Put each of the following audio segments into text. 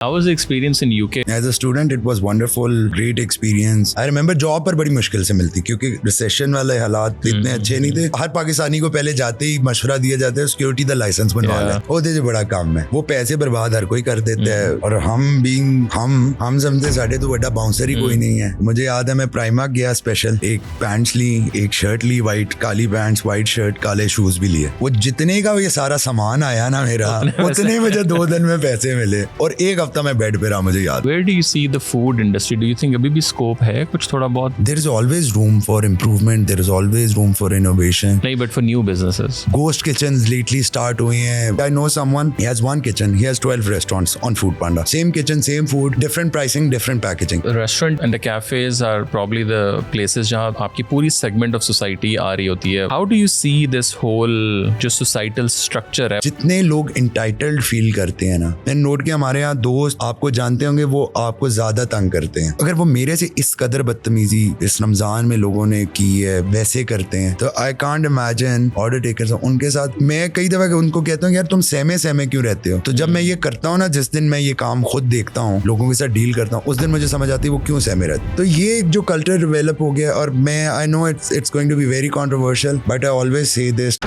How was the experience in UK? As a student, it was wonderful, great experience. I remember job पर बड़ी मुश्किल से मिलती क्योंकि रिसेशन वाले हालात इतने अच्छे नहीं थे. हर पाकिस्तानी को पहले जाते ही मशवरा दिया जाता है सिक्योरिटी दा लाइसेंस बनवा ले. वो दे बड़ा काम है. वो पैसे बर्बाद हर कोई कर देता है और हम समझते साढ़े तो बड़ा बाउंसर ही कोई नहीं है. मुझे याद है मैं प्राइमार्क गया स्पेशल, एक पैंट्स ली, एक शर्ट ली वाइट, काली पैंट्स, वाइट शर्ट, काले शूज भी लिए. वो जितने का ये सारा सामान आया ना मेरा, उतने मुझे 2 दिन में पैसे मिले और एक हफ्ता मैं बेड पे रहा. मुझे याद. Where do you see the food industry? Do you think अभी भी scope है कुछ थोड़ा बहुत? There is always room for improvement. There is always room for innovation. नहीं, but for new businesses. Ghost kitchens lately start हुई हैं. I know someone. He has 1 kitchen. He has 12 restaurants on Foodpanda. Same kitchen, same food, different pricing, different packaging. The restaurant and the cafes are probably the places जहाँ आपकी पूरी segment of society आ रही होती है. How do you see this whole जो societal structure है? जितने लोग entitled feel करते हैं ना, मैंने नोट किया हमारे यहाँ दोस्त आपको जानते होंगे, वो आपको ज्यादा तंग करते हैं. अगर वो मेरे से इस कदर बदतमीजी इस रमजान में लोगों ने की है, वैसे करते हैं, तो I can't imagine order takers उनके साथ. मैं कई दफा उनको कहता हूँ यार तुम सहमे क्यों रहते हो. तो जब मैं ये करता हूँ ना, जिस दिन मैं ये काम खुद देखता हूँ, लोगों के साथ डील करता हूँ, उस दिन मुझे समझ आती है वो क्यों सहमे रहते. तो ये एक जो कल्चर डेवलप हो गया. और मैं I know it's going to be very controversial, but I always say this.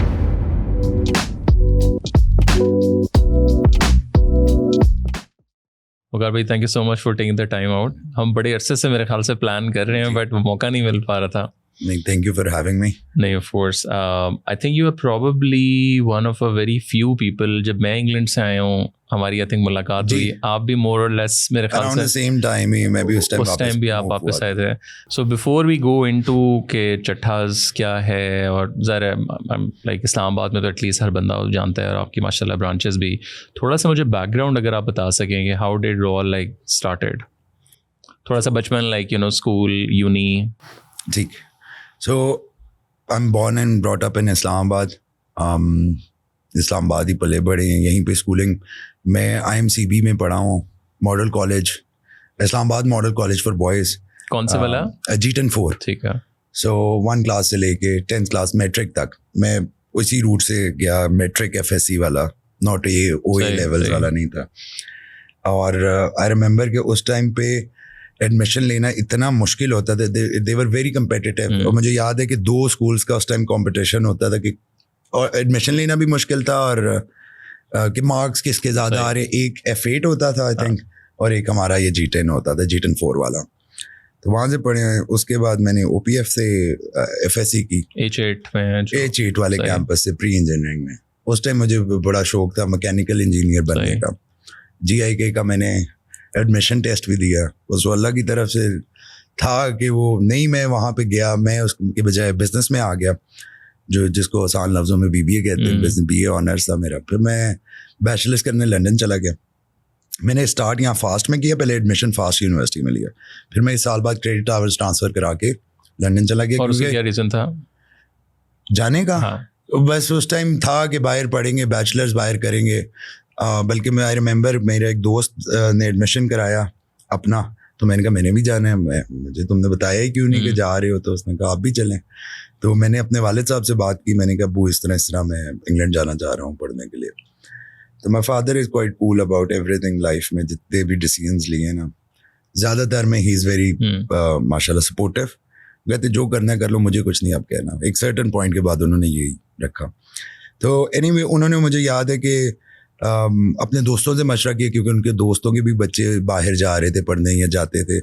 Waqar भाई, thank you so much for taking the time out. हम बड़े अरसे से मेरे ख्याल से प्लान कर रहे हैं, बट मौका नहीं मिल पा रहा था. नहीं, thank you for having me. नहीं, of course. I think you are probably one of a very few people. जब मैं इंग्लैंड से आया हूँ, हमारी आई थिंक मुलाकात हुई, आप भी मोर और लेस मेरे ख्याल से सेम टाइम ही, मैं भी उस टाइम भी आप वापस आए थे. So before we go into के चट्ठास क्या है, और ज़रा लाइक इस्लामाबाद में तो एटलीस्ट हर बंदा जानता है, और आपकी माशाल्लाह ब्रांचेस भी. थोड़ा सा मुझे बैकग्राउंड अगर आप बता सकेंगे, how did all like started, थोड़ा सा बचपन, like you know school, uni. ठीक. So I'm born and brought up in Islamabad. Islamabad ही पले बड़े हैं, यहीं पे स्कूलिंग. मैं IMCB में पढ़ा हूँ, model college, Islamabad model college for boys. कौन से वाला? G10 4. ठीक है. So 1 क्लास से लेके 10th क्लास मैट्रिक तक मैं उसी रूट से गया. मैट्रिक FSC वाला, नॉट ये OA लेवल्स वाला नहीं था. और आई रिमेंबर कि उस टाइम पे एडमिशन लेना इतना मुश्किल होता था. दे वर वेरी कम्पिटिटिव. और मुझे याद है कि 2 स्कूल्स का उस टाइम कंपटीशन होता था कि, और एडमिशन लेना भी मुश्किल था, और कि मार्क्स किसके ज़्यादा आ रहे. एक F8 होता था आई थिंक, और एक हमारा ये G10 होता था, G10 4 वाला. तो वहाँ से पढ़े. उसके बाद मैंने OPF से FSC की, H8 वाले कैंपस से, प्री इंजीनियरिंग में. उस टाइम मुझे बड़ा शौक था मैकेनिकल इंजीनियर बनने का. GIK का मैंने एडमिशन टेस्ट भी दिया. उस अल्लाह की तरफ से था कि वो नहीं, मैं वहाँ पे गया, मैं उसके बजाय बिजनेस में आ गया, जो जिसको आसान लफ्ज़ों में BBA कहते हैं. बिजनेस BA ऑनर्स था मेरा. फिर मैं बैचलर्स करने लंदन चला गया. मैंने स्टार्ट यहाँ फास्ट में किया, पहले एडमिशन फास्ट यूनिवर्सिटी में लिया. फिर मैं 1 साल बाद क्रेडिट आवर्स ट्रांसफ़र करा के लंदन चला गया. और उसका क्या रीज़न था जाने का? बस उस टाइम था कि बाहर पढ़ेंगे, बैचलर्स बाहर करेंगे. बल्कि मैं आई रिमेंबर मेरा एक दोस्त ने एडमिशन कराया अपना, तो मैंने कहा मैंने भी जाना है. मुझे तुमने बताया ही क्यों नहीं कि जा रहे हो. तो उसने कहा आप भी चलें. तो मैंने अपने वालिद साहब से बात की. मैंने कहा अब्बू इस तरह मैं इंग्लैंड जाना चाह रहा हूँ पढ़ने के लिए. तो my father is quite cool about everything life में. जितने भी डिसीजंस लिए ना, ज़्यादातर में ही इज़ वेरी माशाल्लाह सपोर्टिव. कहते जो करना कर लो, मुझे कुछ नहीं आप कहना. एक सर्टन पॉइंट के बाद उन्होंने यही रखा. तो एनीवे उन्होंने, मुझे याद है कि अपने दोस्तों से मशवरा किया, क्योंकि उनके दोस्तों के भी बच्चे बाहर जा रहे थे पढ़ने या जाते थे.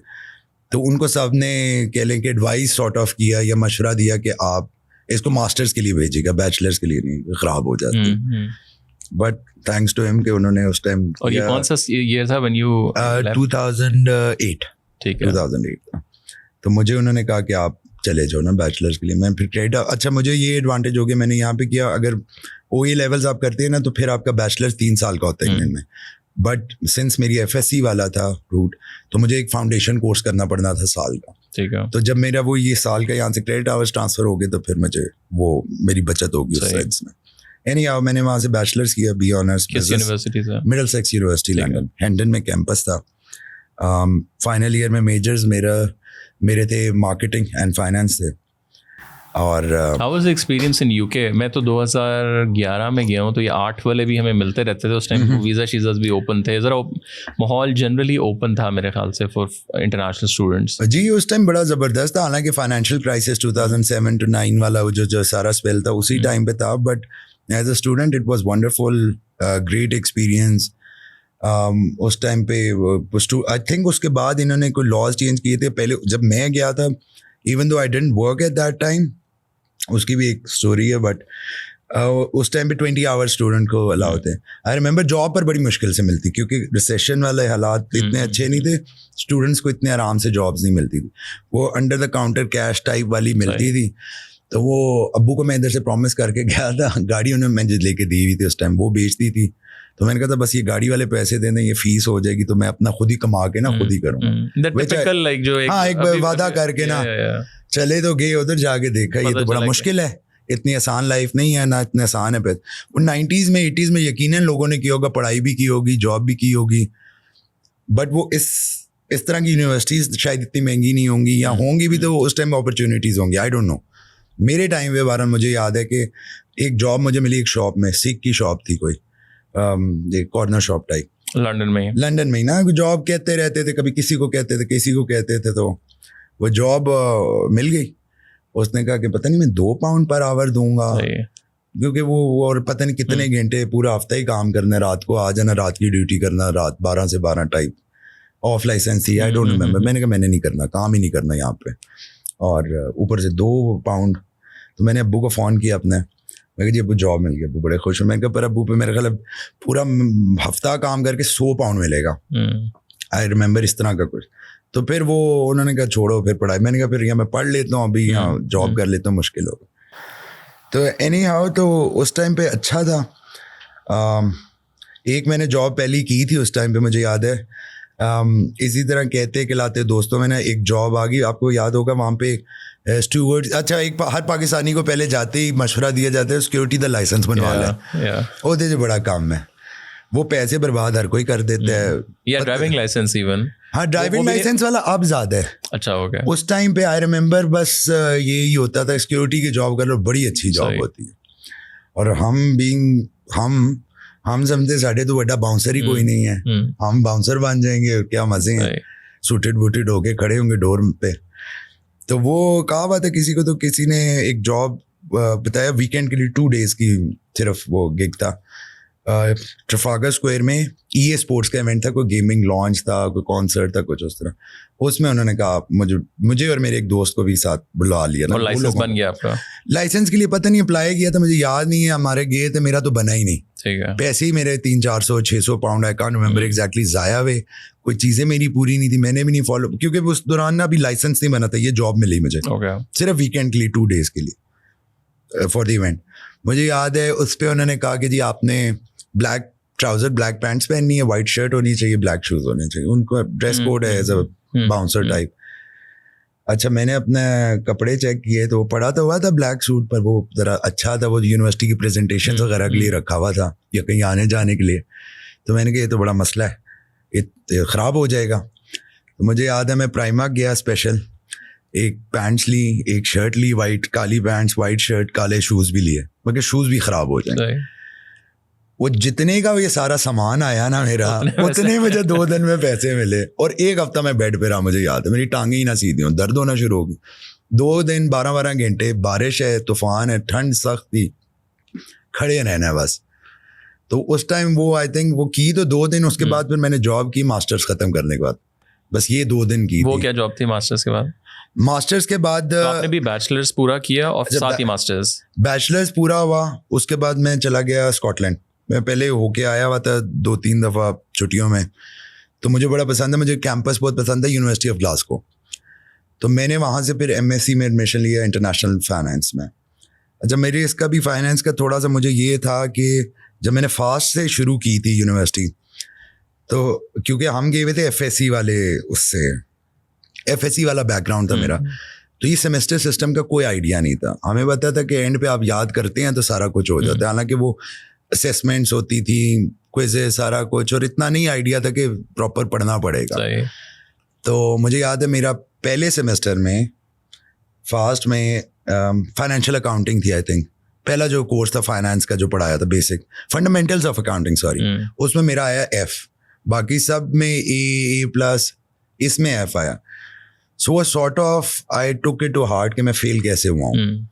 तो उनको सब ने कह लें कि एडवाइस सॉर्ट ऑफ किया या मशवरा दिया कि आप इसको मास्टर्स के लिए भेजिएगा, बैचलर्स के लिए नहीं, ख़राब हो जाती. बट थैंक्स टू हिम कि उन्होंने उस टाइम. और ये कौन सा ईयर था व्हेन यू? 2008. ठीक है, 2008. तो मुझे उन्होंने कहा कि आप चले जाओ ना बैचलर्स के लिए. मैं फिर क्रेडिट, अच्छा मुझे ये एडवांटेज हो गया, मैंने यहाँ पे किया. अगर OA लेवल्स आप करते हैं ना, तो फिर आपका बैचलर्स 3 साल का होता है इंग्लैंड में. बट सिंस मेरी FSC वाला था रूट, तो मुझे एक फाउंडेशन कोर्स करना पड़ना था साल का. ठीक है. तो जब मेरा वो ये साल का यहाँ से क्रेडिट आवर्स ट्रांसफ़र हो गए, तो फिर मुझे वो मेरी बचत होगी उस सेंस में. एनी हाउ मैंने वहाँ से बैचलर्स किया, BA ऑनर्स. किस यूनिवर्सिटी से? मिडलसेक्स यूनिवर्सिटी लंदन, हेंडन में कैंपस था. फाइनल ईयर में मेजर्स मेरे थे मार्केटिंग एंड फाइनेंस थे. और how was the experience in UK? मैं तो 2011 में गया हूँ, तो ये 8 वाले भी हमें मिलते रहते थे उस टाइम। वीज़ा शीज़ास भी ओपन थे, ज़रा माहौल जनरली ओपन था मेरे ख्याल से फॉर इंटरनेशनल स्टूडेंट्स। जी उस टाइम बड़ा ज़बरदस्त था, हालांकि फाइनेंशियल क्राइसिस 2007 to 9 वाला जो सारा स्पेल था उसी टाइम पे था, but as a student it was wonderful, great experience. उस टाइम पे आई थिंक उसके बाद इन्होंने कोई लॉज चेंज किए थे। पहले जब मैं गया था, even though I didn't work at that time, उसकी भी एक स्टोरी है, बट उस टाइम पे 20 आवर्स स्टूडेंट को अलाउ थे। आई रिमेंबर जॉब पर बड़ी मुश्किल से मिलती, क्योंकि रिसेशन वाले हालात इतने अच्छे नहीं थे, स्टूडेंट्स को इतने आराम से जॉब्स नहीं मिलती थी। वो under the counter cash type वाली मिलती थी। तो वो अब्बू को मैं इधर से प्रॉमिस करके गया था, गाड़ी उन्होंने मैंने लेके दी हुई थी उस टाइम, वो बेचती थी। तो मैंने कहा था बस ये गाड़ी वाले पैसे दे दें, ये फीस हो जाएगी, तो मैं अपना खुद ही कमा के ना खुद ही करूँगा। हाँ, एक वादा करके ना चले तो गए, उधर जाके देखा ये तो बड़ा मुश्किल है, इतनी आसान लाइफ नहीं है, ना इतने आसान है पैसे। वो 90s में 80s में यकीनन लोगों ने किया होगा, पढ़ाई भी की होगी, जॉब भी की होगी, बट वो इस तरह की यूनिवर्सिटीज़ शायद इतनी महंगी नहीं होंगी, या होंगी भी तो उस टाइम अपॉर्चुनिटीज़ होंगी, आई डोंट नो। मेरे टाइम पे बारह मुझे याद है कि एक जॉब मुझे मिली एक शॉप में, सिख की शॉप थी कोई, एक कॉर्नर शॉप टाइप, लंदन में ही ना। जॉब कहते रहते थे, कभी किसी को कहते थे, किसी को कहते थे, तो वो जॉब मिल गई। उसने कहा कि पता नहीं मैं 2 पाउंड पर आवर दूंगा, क्योंकि वो और पता नहीं कितने घंटे पूरा हफ्ता ही काम करना है, रात को आ जाना, रात की ड्यूटी करना, रात 12 से 12 टाइप, ऑफ लाइसेंस ही, आई डोंट रिमेंबर। मैंने कहा मैंने नहीं करना, काम ही नहीं करना यहाँ पे, और ऊपर से 2 पाउंड। तो मैंने अब्बू को फ़ोन किया अपने, मैं कहा जी अब्बू जॉब मिल गया। अब्बू बड़े खुश हुए। मैंने कहा पर अब्बू पे मेरे ख्याल पूरा हफ्ता काम करके 100 पाउंड मिलेगा, आई रिमेंबर इस तरह का कुछ। तो फिर वो उन्होंने कहा छोड़ो फिर पढ़ाई। मैंने कहा फिर यहाँ मैं पढ़ लेता हूँ, अभी यहाँ जॉब कर लेता हूँ, मुश्किल होगा। तो एनी हाउ, तो उस टाइम पे अच्छा था। एक मैंने जॉब पहली की थी उस टाइम पे, मुझे याद है। इसी तरह कहते खिलाते दोस्तों में ना एक जॉब आ गई, आपको याद होगा, वहाँ पे स्टूवर्ड, अच्छा एक हर पाकिस्तानी को पहले जाते ही मशवरा दिया जाता है सिक्योरिटी दा लाइसेंस बनवा लें, ओहदे जो बड़ा काम है। वो पैसे बर्बाद हर कोई कर देता है, या ड्राइविंग लाइसेंस इवन। हाँ, ड्राइविंग लाइसेंस वाला अब ज्यादा है। अच्छा हो गया। उस टाइम पे आई रिमेंबर बस यही होता था, सिक्योरिटी की जॉब कर लो, बड़ी अच्छी जॉब होती है। और हम समझते साढ़े तो बड़ा बाउंसर ही कोई नहीं है, हम बाउंसर बन जाएंगे, क्या मजे हैं, सूटेड बूटेड होके खड़े होंगे डोर पे। तो वो कहा बात है किसी को, तो किसी ने एक जॉब बताया वीकेंड के लिए 2 डेज की, सिर्फ वो गिग था ट्रफालगर स्क्वायर में, EA स्पोर्ट्स का इवेंट था, कोई गेमिंग लॉन्च था, कोई कॉन्सर्ट था, कुछ उस तरह। उसमें उन्होंने कहा मुझे और मेरे एक दोस्त को भी साथ बुला लिया ना। और लाइसेंस बन गया आपका? लाइसेंस के लिए पता नहीं अप्लाई किया था, मुझे याद नहीं है, हमारे गए थे, मेरा तो बना ही नहीं। ठीक है। पैसे ही मेरे 300-400-600 pound, I can't remember exactly, ज़ाया हुए। कोई चीज़ें मेरी पूरी नहीं थी, मैंने भी नहीं फॉलो, क्योंकि उस दौरान ना अभी लाइसेंस नहीं बना था। ये जॉब मिली मुझे सिर्फ वीकेंड के लिए 2 डेज के लिए फॉर द इवेंट। मुझे याद है उस पर उन्होंने कहा कि जी आपने ब्लैक ट्राउजर, ब्लैक पैंट्स पहननी है, वाइट शर्ट होनी चाहिए, ब्लैक शूज होने चाहिए। उनको ड्रेस कोड है एज अ बाउंसर टाइप। अच्छा, मैंने अपने कपड़े चेक किए तो पड़ा तो हुआ था ब्लैक सूट, पर वो ज़रा अच्छा था, वो यूनिवर्सिटी की प्रेजेंटेशन वगैरह के लिए रखा हुआ था, या कहीं आने जाने के लिए। तो मैंने कहा ये तो बड़ा मसला है, ये ख़राब हो जाएगा। तो मुझे याद है मैं प्राइमार्क गया स्पेशल, एक पैंट्स ली, एक शर्ट ली वाइट, काली पैंट्स, वाइट शर्ट, काले शूज़ भी लिए, मगर शूज़ भी ख़राब हो जाए। वो जितने का ये सारा सामान आया ना मेरा, उतने मुझे 2 दिन में पैसे मिले, और 1 हफ्ता मैं बेड पे रहा। मुझे याद है मेरी टांगें ही ना सीधी हों, दर्द होना शुरू हो गई। 2 दिन 12-12 घंटे, बारिश है, तूफान है, ठंड सख्त थी, खड़े रहना है बस। तो उस टाइम वो आई थिंक वो की तो 2 दिन, उसके बाद फिर मैंने जॉब की मास्टर्स ख़त्म करने के बाद, बस ये 2 दिन की। वो क्या जॉब थी मास्टर्स के बाद? मास्टर्स के बाद तो आपने भी बैचलर्स पूरा किया और साथ ही मास्टर्स? बैचलर्स पूरा हुआ, उसके बाद मैं चला गया स्कॉटलैंड। मैं पहले होके आया हुआ था 2-3 दफ़ा छुट्टियों में, तो मुझे बड़ा पसंद है, मुझे कैंपस बहुत पसंद है, यूनिवर्सिटी ऑफ ग्लासगो। तो मैंने वहाँ से फिर MSc में एडमिशन लिया इंटरनेशनल फाइनेंस में। अच्छा, मेरे इसका भी फाइनेंस का थोड़ा सा मुझे ये था कि जब मैंने फास्ट से शुरू की थी यूनिवर्सिटी, तो क्योंकि हम गए हुए थे FSC वाले, उससे FSC वाला बैकग्राउंड था मेरा, तो ये सेमेस्टर सिस्टम का कोई आइडिया नहीं था। हमें पता था कि एंड पे आप याद करते हैं तो सारा कुछ हो जाता है, हालांकि वो असेसमेंट्स होती थी, क्विज़ेस, सारा कुछ, और इतना नहीं आइडिया था कि प्रॉपर पढ़ना पड़ेगा। तो मुझे याद है मेरा पहले सेमेस्टर में फास्ट में फाइनेंशियल अकाउंटिंग थी आई थिंक, पहला जो कोर्स था फाइनेंस का जो पढ़ाया था, basic fundamentals of accounting sorry, उसमें मेरा आया F, बाकी सब में A+, इसमें F आया. So sort of I took it to heart कि मैं फेल कैसे हुआ हूँ.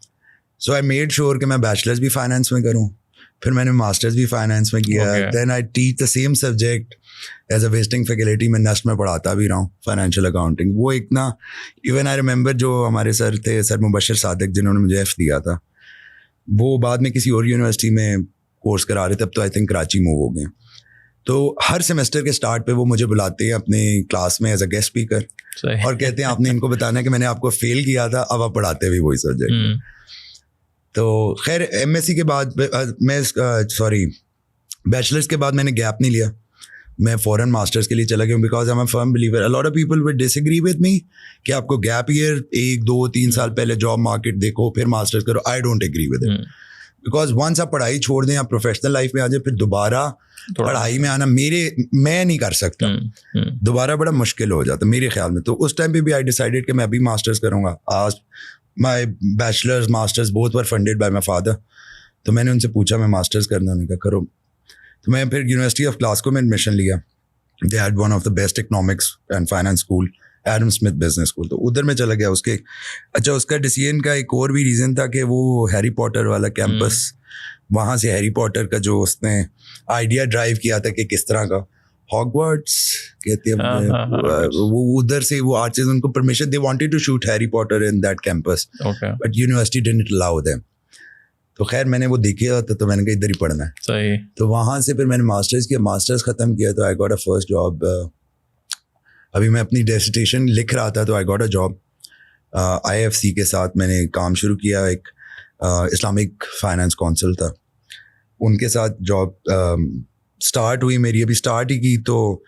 सो आई मेड श्योर कि मैं बैचलर्स भी फाइनेंस में करूँ, फिर मैंने मास्टर्स भी फाइनेंस में किया. Then I teach the same subject as a visiting faculty. मैं नस्ट में पढ़ाता भी रहा हूँ फाइनेंशियल अकाउंटिंग. वो इतना, इवन आई रिमेंबर जो हमारे सर थे, सर मुबशर सादिक, जिन्होंने मुझे F दिया था, वो बाद में किसी और यूनिवर्सिटी में कोर्स करा रहे थे, तब तो आई थिंक कराची मूव हो गए. तो हर सेमेस्टर के स्टार्ट पे वो मुझे बुलाते हैं अपने क्लास में एज अ गेस्ट स्पीकर और कहते हैं आपने इनको बताना है कि मैंने आपको फेल किया था, अब आप पढ़ाते भी वही सब्जेक्ट. तो खैर MSc के बाद मैं बैचलर्स के बाद मैंने गैप नहीं लिया, मैं फॉरेन मास्टर्स के लिए चला गया, because I am a firm believer. A lot of people will disagree with me कि आपको गैप ईयर 1, 2, 3 साल पहले जॉब मार्केट देखो फिर मास्टर्स करो. I don't agree with it, because once आप पढ़ाई छोड़ दें, आप प्रोफेशनल लाइफ में आ जाए, फिर दोबारा पढ़ाई में आना मैं नहीं कर सकता. दोबारा बड़ा मुश्किल हो जाता मेरे ख्याल में. तो उस टाइम पे भी आई डिसाइडेड कि मैं अभी मास्टर्स करूँगा. As my bachelors masters both were funded by my father. तो मैंने उनसे पूछा मैं मास्टर्स करना, उन्होंने कहा करो. तो मैं फिर यूनिवर्सिटी ऑफ ग्लासगो में एडमिशन लिया. They had one of the best economics and finance school, Adam Smith business school. तो उधर में चला गया. उसका डिसीजन का एक और भी रीज़न था कि वो हैरी पॉटर वाला कैंपस, वहाँ से हैरी पॉटर का जो उसने आइडिया ड्राइव किया था कि किस तरह का हॉगवर्ट्स कहते हैं वो उधर से वो आर्टिस्ट, उनको permission, they wanted to shoot Harry Potter in that campus, but university didn't allow them. तो खैर मैंने वो देखा था, तो मैंने कहा इधर ही पढ़ना है. सही. तो वहाँ से फिर मैंने मास्टर्स किया, मास्टर्स ख़त्म किया, तो I got a first job. अभी मैं अपनी डिसर्टेशन लिख रहा था, तो I got a job IFC के साथ. मैंने काम शुरू किया, एक इस्लामिक फाइनेंस काउंसिल था, उनके साथ जॉब स्टार्ट हुई मेरी. अभी स्टार्ट ही की, तो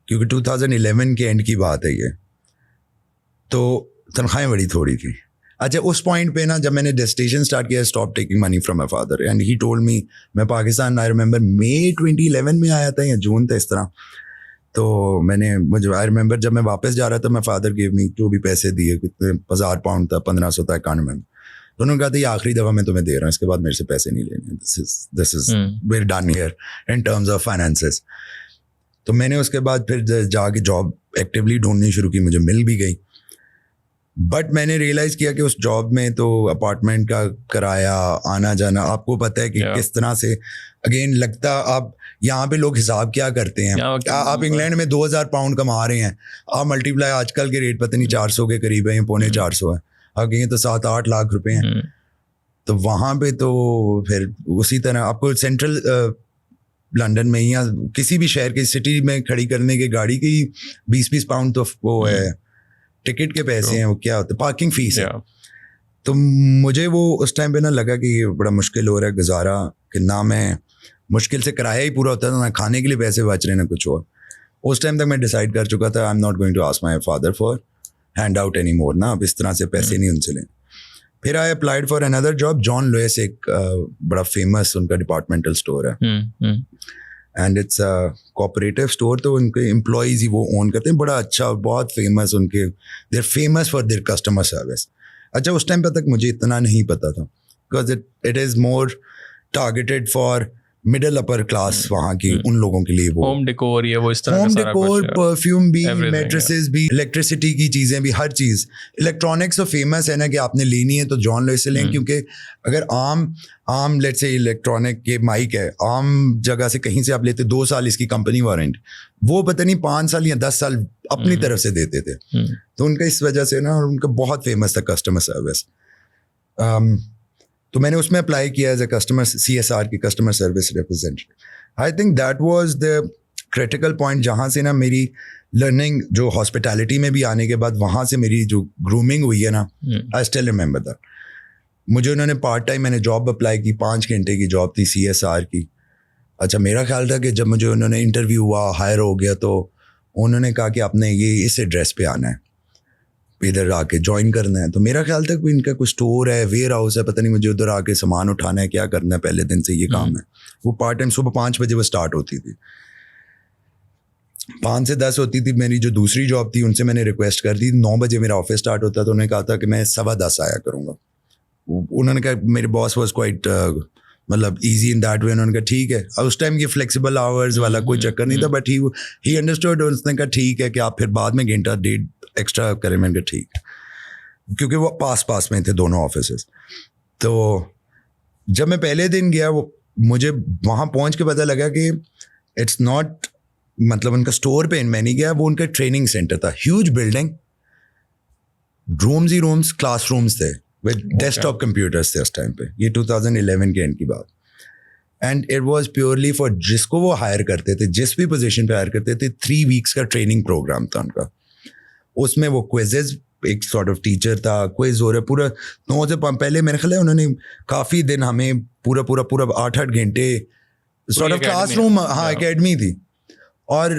क्योंकि 2011 के एंड की बात है ये, तो तनख्वाहें बड़ी थोड़ी थी. अच्छा, उस पॉइंट पे ना जब मैंने डिसर्टेशन स्टार्ट किया, stop taking money from my father and he told me. मैं पाकिस्तान, आई रिमेंबर मई 2011 में आया था या जून था इस तरह. तो मुझे आई रिमेंबर जब मैं वापस जा रहा था, मैं फादर गिव मी जो भी पैसे दिए, कितने 1000 पाउंड था, 1500 था, कान में. तो उन्होंने कहा था ये आखिरी दफ़ा मैं तुम्हें दे रहा हूँ, इसके बाद मेरे से पैसे नहीं लेने. This is very done here in terms of finances. तो मैंने उसके बाद फिर जाके जॉब एक्टिवली ढूंढनी शुरू की, मुझे मिल भी गई. बट मैंने रियलाइज़ किया कि उस जॉब में तो अपार्टमेंट का किराया, आना जाना, आपको पता है कि किस तरह से अगेन लगता. आप यहाँ पे लोग हिसाब क्या करते हैं, आप इंग्लैंड में 2000 पाउंड कमा रहे हैं, आप मल्टीप्लाई, आजकल के रेट पता नहीं 400 के करीब है, 350 है, आप कहेंगे तो 7-8 लाख रुपए हैं. तो वहाँ पे तो फिर उसी तरह आपको सेंट्रल लंदन में या किसी भी शहर की सिटी में खड़ी करने की गाड़ी की 20-20 पाउंड तो वो है, टिकट के पैसे हैं, वो क्या होता है, पार्किंग फीस है. तो मुझे वो उस टाइम पे ना लगा कि ये बड़ा मुश्किल हो रहा है गुजारा, कि ना मैं मुश्किल से किराया ही पूरा होता था, ना खाने के लिए पैसे बच रहे ना कुछ और. उस टाइम तक मैं डिसाइड कर चुका था I am not going to ask my father for hand out any more ना, अब इस तरह से पैसे नहीं उनसे लें. फिर I applied for another job. John Lewis एक बड़ा फेमस उनका डिपार्टमेंटल स्टोर है and it's a cooperative store. तो उनके एम्प्लॉयज़ ही वो ओन करते हैं, बड़ा अच्छा, बहुत फेमस. उनके they are famous for their customer service. अच्छा, उस टाइम तक मुझे इतना नहीं पता था, because it is more targeted for middle upper class, वहाँ की उन लोगों के लिए. वो होम डेकोर, ये वो इस तरह होम डेकोर, परफ्यूम भी, मैट्रेसेस भी, इलेक्ट्रिसिटी की चीज़ें भी, हर चीज़. इलेक्ट्रॉनिक्स तो फेमस है ना कि आपने लेनी है तो जॉन लुइस से लें, क्योंकि अगर आम लेट्स से इलेक्ट्रॉनिक के माइक है, आम जगह से कहीं से आप लेते 2 साल इसकी कंपनी वारंट, वो पता नहीं 5 साल या 10 साल अपनी तरफ से देते थे. तो उनका इस वजह से ना उनका बहुत फेमस था कस्टमर सर्विस. तो मैंने उसमें अप्लाई किया एज ए कस्टमर CSR की customer service representative. I think that was the critical point, जहाँ से ना मेरी लर्निंग जो हॉस्पिटैलिटी में भी आने के बाद वहाँ से मेरी जो ग्रूमिंग हुई है ना, आई स्टिल रिमेंबर दैट. मुझे उन्होंने पार्ट टाइम, मैंने जॉब अप्लाई की, 5 घंटे की जॉब थी CSR की. अच्छा, मेरा ख्याल था कि जब मुझे उन्होंने इंटरव्यू हुआ, हायर हो गया, तो उन्होंने कहा कि आपने ये इस एड्रेस पे आना है, इधर आके ज्वाइन करना है. तो मेरा ख्याल था कि इनका कुछ स्टोर है, वेयर हाउस है, पता नहीं, मुझे उधर आके सामान उठाना है, क्या करना है, पहले दिन से ये काम है. वो पार्ट टाइम सुबह 5 बजे वो स्टार्ट होती थी, 5 से 10 होती थी. मेरी जो दूसरी जॉब थी उनसे मैंने रिक्वेस्ट कर दी, 9 बजे मेरा ऑफिस स्टार्ट होता, तो उन्होंने कहा था कि मैं 10:15 आया करूँगा. उन्होंने कहा, मेरे बॉस वाज क्वाइट मतलब इजी इन दैट वे, उन्होंने कहा ठीक है, और उस टाइम ये फ्लेक्सिबल आवर्स वाला कोई चक्कर नहीं था, बट ही अंडरस्टूड, उसने कहा ठीक है कि आप फिर बाद में घंटा डेढ़ एक्स्ट्रा करें, मैंने कहा ठीक है, क्योंकि वो पास में थे दोनों ऑफिसेस। तो जब मैं पहले दिन गया, वो मुझे वहाँ पहुँच के पता लगा कि इट्स नॉट, मतलब उनका स्टोर पे मैं नहीं गया, वो उनका ट्रेनिंग सेंटर था, ह्यूज बिल्डिंग, रूम्स ही रूम्स, क्लासरूम्स थे विद डेस्कटॉप कंप्यूटर्स थे उस टाइम पे, ये 2011 के एंड की बात। And it was purely for, जिसको वो हायर करते थे, जिस भी पोजीशन पे हायर करते थे, 3 वीक्स का ट्रेनिंग प्रोग्राम था उनका। उसमें वो क्विजेज, एक सॉर्ट ऑफ टीचर था, क्विज हो रहा, पूरा 9 से पहले मेरे ख्याल है उन्होंने काफ़ी दिन हमें पूरा 8-8 घंटे सॉर्ट ऑफ क्लासरूम, हाँ एकेडमी थी। और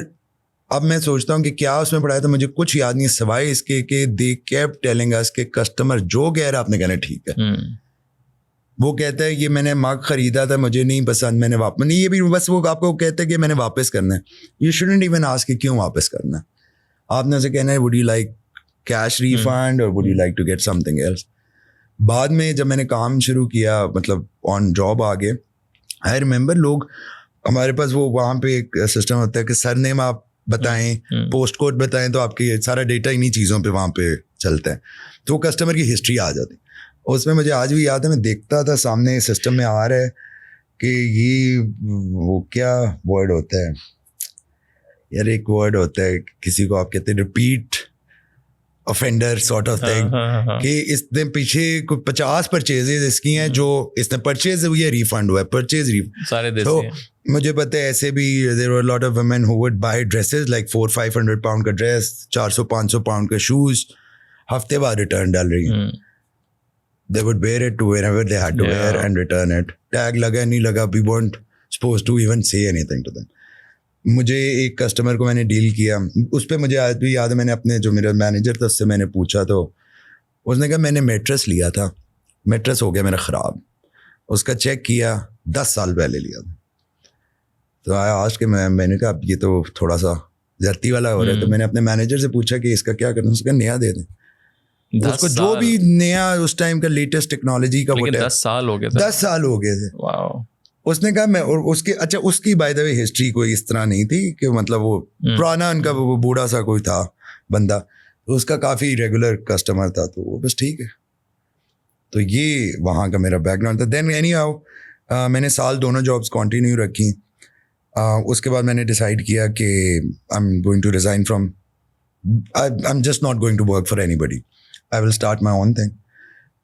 अब मैं सोचता हूँ कि क्या उसमें पढ़ाया था, मुझे कुछ याद नहीं, सिवाय इसके कि दे केप्ट टेलिंग अस कि कस्टमर जो कह रहा है आपने कहना ठीक है। वो कहता है ये मैंने मग खरीदा था, मुझे नहीं पसंद, मैंने वापस नहीं, ये भी बस वो आपको कहता है कि मैंने वापस करना है। यू शुडंट इवन आस्क कि क्यों वापस करना है, आपने उसे कहना है would you like cash refund और would you like to get something else. बाद में जब मैंने काम शुरू किया, मतलब ऑन जॉब आगे, आई रिमेंबर लोग, हमारे पास वो वहाँ पे एक सिस्टम होता है कि सरनेम आप बताएं, पोस्ट कोड बताएं, तो आपके सारा डेटा इन्हीं चीज़ों पे वहाँ पे चलता है, तो वो कस्टमर की हिस्ट्री आ जाती। उसमें मुझे आज भी याद है, मैं देखता था सामने सिस्टम में आ रहा है कि ये वो क्या वर्ड होता है यार, एक वर्ड होता है किसी को आप कहते हैं repeat offender sort of thing, कि इसने पीछे कुछ 50 परचेजेज इसकी हैं जो इसने परचेज हुई है, रिफंड हुआ है, परचेज सारे देसी तो हैं। मुझे पता है ऐसे भी there were lot of women who would buy dresses like 400-500 pound का ड्रेस, 400-500 पाउंड का शूज, हफ्ते बाद रिटर्न डाल रही हैं। They would wear it to wherever they had to wear and return it. Tag लगा नहीं लगा, we weren't supposed to even say anything to them. मुझे एक कस्टमर को मैंने डील किया, उस पर मुझे आज भी याद है, मैंने अपने जो मेरा मैनेजर था उससे मैंने पूछा, तो उसने कहा मैंने मैट्रेस लिया था, मैट्रेस हो गया मेरा ख़राब, उसका चेक किया 10 साल पहले लिया था। तो आया आज के मैंने कहा अब ये तो थोड़ा सा ज्यादती वाला हो रहा है, तो मैंने अपने मैनेजर से पूछा कि इसका क्या करना है, उसका नया दे दें, उसको जो भी नया उस टाइम का लेटेस्ट टेक्नोलॉजी का, 10 साल हो गए थे। 10 साल हो गए थे। वाओ। उसने कहा मैं, और उसके अच्छा उसकी बाय द वे हिस्ट्री कोई इस तरह नहीं थी कि मतलब वो पुराना उनका वो बूढ़ा सा कोई था बंदा, तो उसका काफ़ी रेगुलर कस्टमर था, तो वो बस ठीक है। तो ये वहाँ का मेरा बैकग्राउंड था। देन एनी हाउ मैंने साल दोनों जॉब्स कंटिन्यू रखी। उसके बाद मैंने डिसाइड किया कि I am going to resign from, I am just not going to work for anybody, I will start my own thing.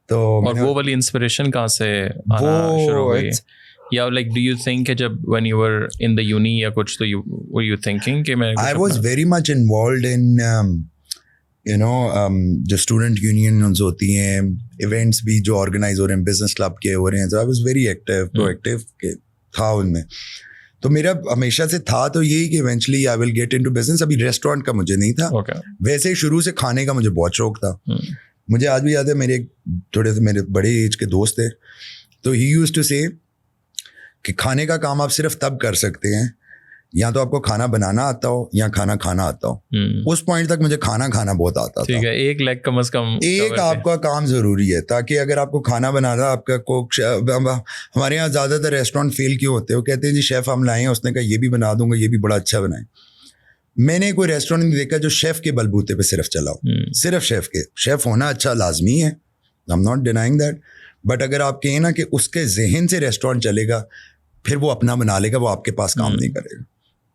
तो और वो वाली इंस्पिरेशन कहाँ से आना शुरू हुई, या लाइक डू यू थिंक जब when you were in the uni या कुछ, तो यू थिंकिंग कि मैं, I was very much involved in you know जो स्टूडेंट यूनियंस होती हैं, इवेंट्स भी जो ऑर्गेनाइज हो रहे हैं, बिजनेस क्लब के हो रहे हैं, तो आई वाज वेरी एक्टिव, प्रोएक्टिव था उनमें। तो मेरा हमेशा से था तो यही कि eventually I will get into business. अभी रेस्टोरेंट का मुझे नहीं था, वैसे ही शुरू से खाने का मुझे बहुत शौक था। मुझे आज भी याद है, मेरे थोड़े से मेरे बड़े एज के दोस्त थे, तो ही यूज्ड टू से कि खाने का काम आप सिर्फ तब कर सकते हैं या तो आपको खाना बनाना आता हो या खाना खाना आता हो। उस पॉइंट तक मुझे खाना खाना बहुत आता था। ठीक है, एक लेग कम से कम एक आपका काम जरूरी है, ताकि अगर आपको खाना बनाना, आपका कुक, हमारे यहाँ ज्यादातर रेस्टोरेंट फेल क्यों होते हैं, वो कहते हैं जी शेफ हम लाए हैं, उसने कहा ये भी बना दूंगा, ये भी बड़ा अच्छा बनाए। मैंने कोई रेस्टोरेंट नहीं देखा जो शेफ के बलबूते पे सिर्फ चलाओ, सिर्फ शेफ होना अच्छा लाजमी है, आई am not denying that, but अगर आप कहें ना कि उसके जहन से रेस्टोरेंट चलेगा, फिर वो अपना बना लेगा, वो आपके पास काम नहीं करेगा।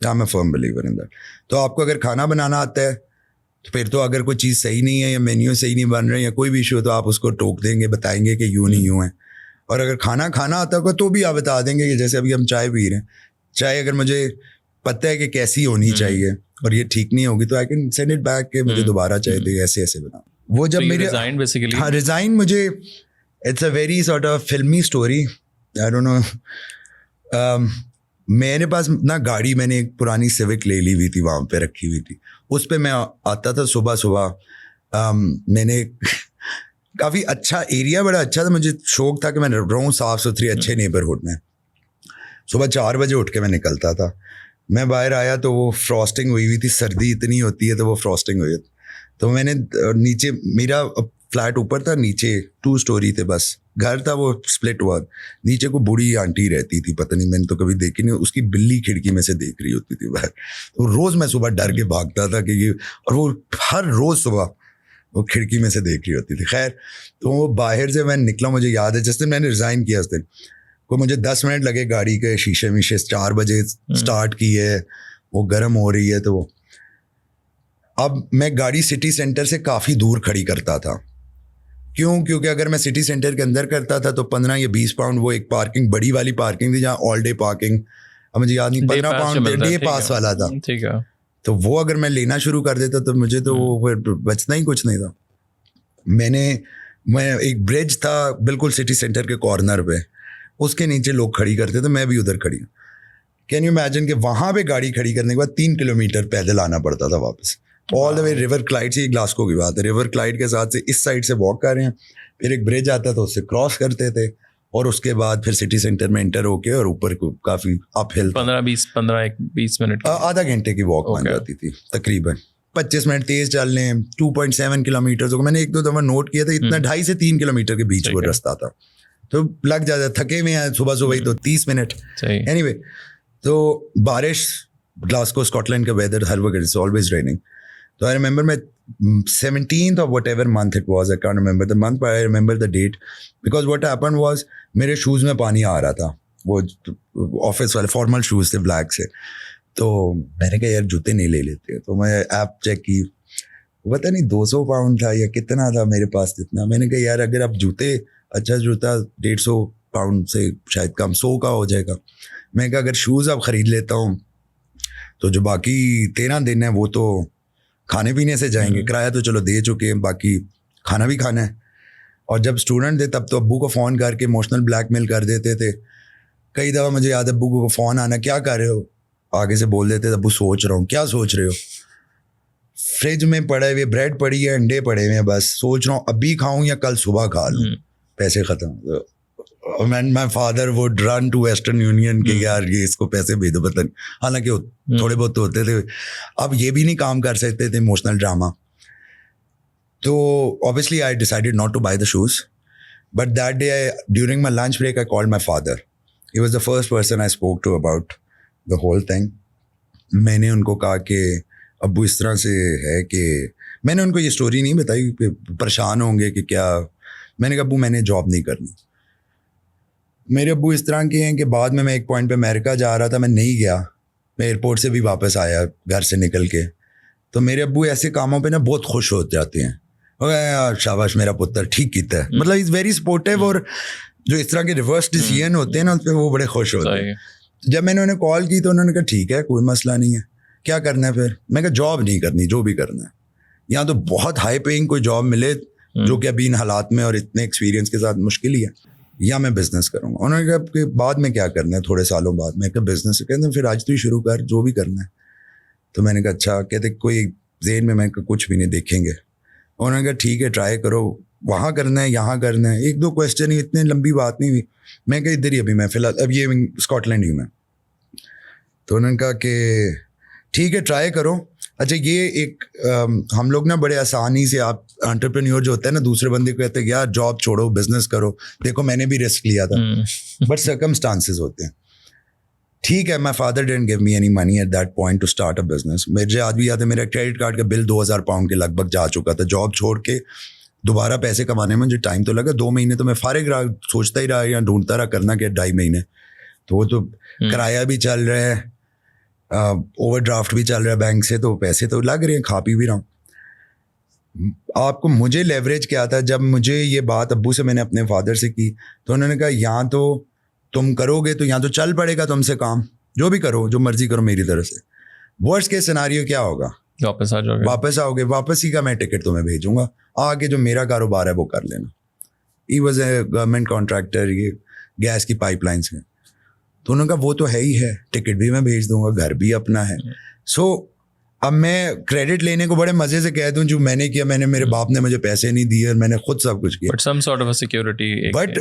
I am a firm believer in that. तो आपको अगर खाना बनाना आता है, तो फिर तो अगर कोई चीज़ सही नहीं है या मेन्यू सही नहीं बन रहा है या कोई भी इशू है, तो आप उसको टोक देंगे, बताएंगे कि यूँ नहीं यूँ है। और अगर खाना खाना आता होगा तो भी आप बता देंगे कि जैसे अभी हम चाय पी रहे हैं, चाय अगर मुझे पता है कि कैसी होनी चाहिए और ये ठीक नहीं होगी, तो I can send it back कि मुझे दोबारा चाहिए, ऐसे ऐसे बनाओ। वो जब मेरे हाँ रिज़ाइन, मुझे it's a very sort of फिल्मी स्टोरी, आई डोंट नो। मेरे पास ना गाड़ी, मैंने एक पुरानी सिविक ले ली हुई थी, वहाँ पे रखी हुई थी, उस पे मैं आता था सुबह सुबह। मैंने काफ़ी अच्छा एरिया, बड़ा अच्छा था, मुझे शौक था कि मैं रहूँ साफ़ सुथरी अच्छे नेबरहुड में। सुबह 4 बजे उठ के मैं निकलता था। मैं बाहर आया तो वो फ्रॉस्टिंग हुई हुई थी, सर्दी इतनी होती है तो वो फ्रॉस्टिंग हुई, तो मैंने नीचे, मेरा फ्लैट ऊपर था, नीचे 2 स्टोरी थे बस, घर था वो स्प्लिट हुआ, नीचे को बूढ़ी आंटी रहती थी, पता नहीं मैंने तो कभी देखी नहीं, उसकी बिल्ली खिड़की में से देख रही होती थी बाहर। तो रोज़ मैं सुबह डर के भागता था कि ये, और वो हर रोज़ सुबह वो खिड़की में से देख रही होती थी। खैर तो वो बाहर से मैं निकला, मुझे याद है जिस दिन मैंने रिज़ाइन किया उस दिन को मुझे 10 मिनट लगे गाड़ी के शीशे मीशे 4 बजे स्टार्ट की है, वो गर्म हो रही है। तो अब मैं गाड़ी सिटी सेंटर से काफ़ी दूर खड़ी करता था। क्यों? क्योंकि अगर मैं सिटी सेंटर के अंदर करता था तो 15 या 20 पाउंड, वो एक पार्किंग बड़ी वाली पार्किंग थी जहाँ ऑल डे पार्किंग, अब मुझे याद नहीं, 15 पाउंड डे पास वाला था। ठीक है। तो वो अगर मैं लेना शुरू कर देता तो मुझे तो वो बचना ही कुछ नहीं था। मैं एक ब्रिज था बिल्कुल सिटी सेंटर के कॉर्नर पे, उसके नीचे लोग खड़ी करते थे, मैं भी उधर खड़ी हूँ। कैन यू इमेजिन कि वहाँ पे गाड़ी खड़ी करने के बाद 3 किलोमीटर पैदल आना पड़ता था वापस, all the way river Clyde से। ग्लासगो की बात है, रिवर क्लाइड के साथ से इस साइड से वॉक कर रहे हैं, फिर एक ब्रिज आता था उससे क्रॉस करते थे, और उसके बाद फिर सिटी सेंटर में एंटर होके और ऊपर को काफ़ी अपहिल 15-20 मिनट आधा घंटे की वॉक बन जाती थी तकरीबन। 25 मिनट तेज चल लें, 2.7 किलोमीटर को मैंने 1-2 दफ़ा नोट किया था, इतना 2.5 से 3 किलोमीटर के बीच वो रास्ता था, तो लग जाता, थके हुए हैं सुबह सुबह ही तो 30 मिनट। एनीवे, तो बारिश, ग्लासगो स्कॉटलैंड का वेदर हर वक्त इट्स ऑलवेज रेनिंग। तो आई रिमेंबर मैं 17th of whatever month it was, I can't remember the month but I remember the date, because what happened was मेरे शूज़ में पानी आ रहा था, वो ऑफिस वाले फॉर्मल शूज़ थे ब्लैक से। तो मैंने कहा यार जूते नहीं ले लेते, तो मैं ऐप चेक की, पता नहीं 200 पाउंड था या कितना था मेरे पास इतना। मैंने कहा यार अगर आप जूते, अच्छा जूता 150 पाउंड से शायद कम 100 का हो जाएगा। मैं कहा अगर शूज़ अब ख़रीद लेता हूँ तो जो बाकी 13 दिन है वो तो खाने पीने से जाएंगे, किराया तो चलो दे चुके हैं, बाकी खाना भी खाना है। और जब स्टूडेंट थे तब तो अब्बू को फ़ोन करके इमोशनल ब्लैकमेल कर देते थे। कई दफ़ा मुझे याद है अब्बू को फ़ोन आना, क्या कर रहे हो, आगे से बोल देते थे अब्बू सोच रहा हूँ। क्या सोच रहे हो? फ्रिज में पड़े हुए ब्रेड पड़ी है, अंडे पड़े हुए हैं, बस सोच रहा हूँ अभी खाऊँ या कल सुबह खा लूँ, पैसे ख़त्म। My father would run to Western Union के यार ये इसको पैसे भेज दो, पता नहीं, हालांकि थोड़े बहुत तो होते थे। अब ये भी नहीं काम कर सकते थे, इमोशनल ड्रामा। तो obviously I decided not to buy the shoes, but that day during my lunch break I called my father. He was the first person I spoke to about the whole thing. मैंने उनको कहा कि अब्बू इस तरह से है कि, मैंने उनको ये स्टोरी नहीं बताई, परेशान होंगे कि क्या। मैंने कहा अब्बू मैंने जॉब नहीं करनी। मेरे अब्बू इस तरह के हैं कि बाद में मैं एक पॉइंट पे अमेरिका जा रहा था, मैं नहीं गया, मैं एयरपोर्ट से भी वापस आया घर से निकल के। तो मेरे अब्बू ऐसे कामों पे ना बहुत खुश हो जाते हैं, यार शाबाश मेरा पुत्र ठीक कीता है, मतलब इज़ वेरी सपोर्टिव। और जो इस तरह के रिवर्स डिसीजन होते हैं ना उस पर वो बड़े खुश होते हैं। जब मैंने उन्हें कॉल की तो उन्होंने कहा ठीक है कोई मसला नहीं है, क्या करना है फिर? मैं कहा जॉब नहीं करनी, जो भी करना है यहाँ तो बहुत हाई पेइंग कोई जॉब मिले जो कि अभी इन हालात में और इतने एक्सपीरियंस के साथ मुश्किल ही है, या मैं बिज़नेस करूँगा। उन्होंने कहा कि बाद में क्या करना है, थोड़े सालों बाद। मैं कहा बिज़नेस। कहते हैं फिर आज तो ही शुरू कर, जो भी करना है। तो मैंने कहा अच्छा। कहते कोई जेन में, मैं कुछ भी नहीं देखेंगे। उन्होंने कहा ठीक है ट्राई करो, वहाँ करना है यहाँ करना है, 1-2 क्वेश्चन ही, इतनी लंबी बात नहीं हुई। मैं कहा इधर ही अभी मैं फ़िलहाल, अब ये स्कॉटलैंड ही मैं। तो उन्होंने कहा कि ठीक है ट्राई करो। अच्छा ये एक हम लोग ना बड़े आसानी से, आप एंटरप्रेन्योर जो होता है ना, दूसरे बंदे को कहते हैं यार जॉब छोड़ो बिजनेस करो, देखो मैंने भी रिस्क लिया था, बट सर्कमस्टांसेस होते हैं। ठीक है, my father didn't give me any money at that point two start a business. मुझे आज भी याद है मेरा क्रेडिट कार्ड का बिल 2000 पाउंड के लगभग जा चुका था। जॉब छोड़ के दोबारा पैसे कमाने में मुझे टाइम तो लगा, 2 महीने तो मैं फारिग रहा, सोचता ही रहा या ढूंढता रहा करना क्या 2.5 महीने। तो वो तो किराया भी चल रहा है, ओवरड्राफ्ट भी चल रहा है बैंक से, तो पैसे तो लग रहे हैं, खा पी भी रहा हूँ। आपको मुझे लेवरेज क्या था, जब मुझे ये बात अब्बू से मैंने अपने फादर से की तो उन्होंने कहा यहाँ तो तुम करोगे तो यहाँ तो चल पड़ेगा तुमसे काम, जो भी करो, जो मर्जी करो मेरी तरफ से। वर्स्ट केस सिनेरियो क्या होगा, वापस आ जाओगे, वापस आओगे, वापस ही का मैं टिकट तुम्हें भेजूंगा, आगे जो मेरा कारोबार है वो कर लेना। He was a government contractor, ये गैस की पाइपलाइंस है। तो उन्होंने कहा वो तो है ही है, टिकट भी मैं भेज दूंगा, घर भी अपना है। सो अब मैं क्रेडिट लेने को बड़े मजे से कह दूं जो मैंने किया, मैंने, मेरे बाप ने मुझे पैसे नहीं दिए और मैंने खुद सब कुछ किया, but some sort of a security. बट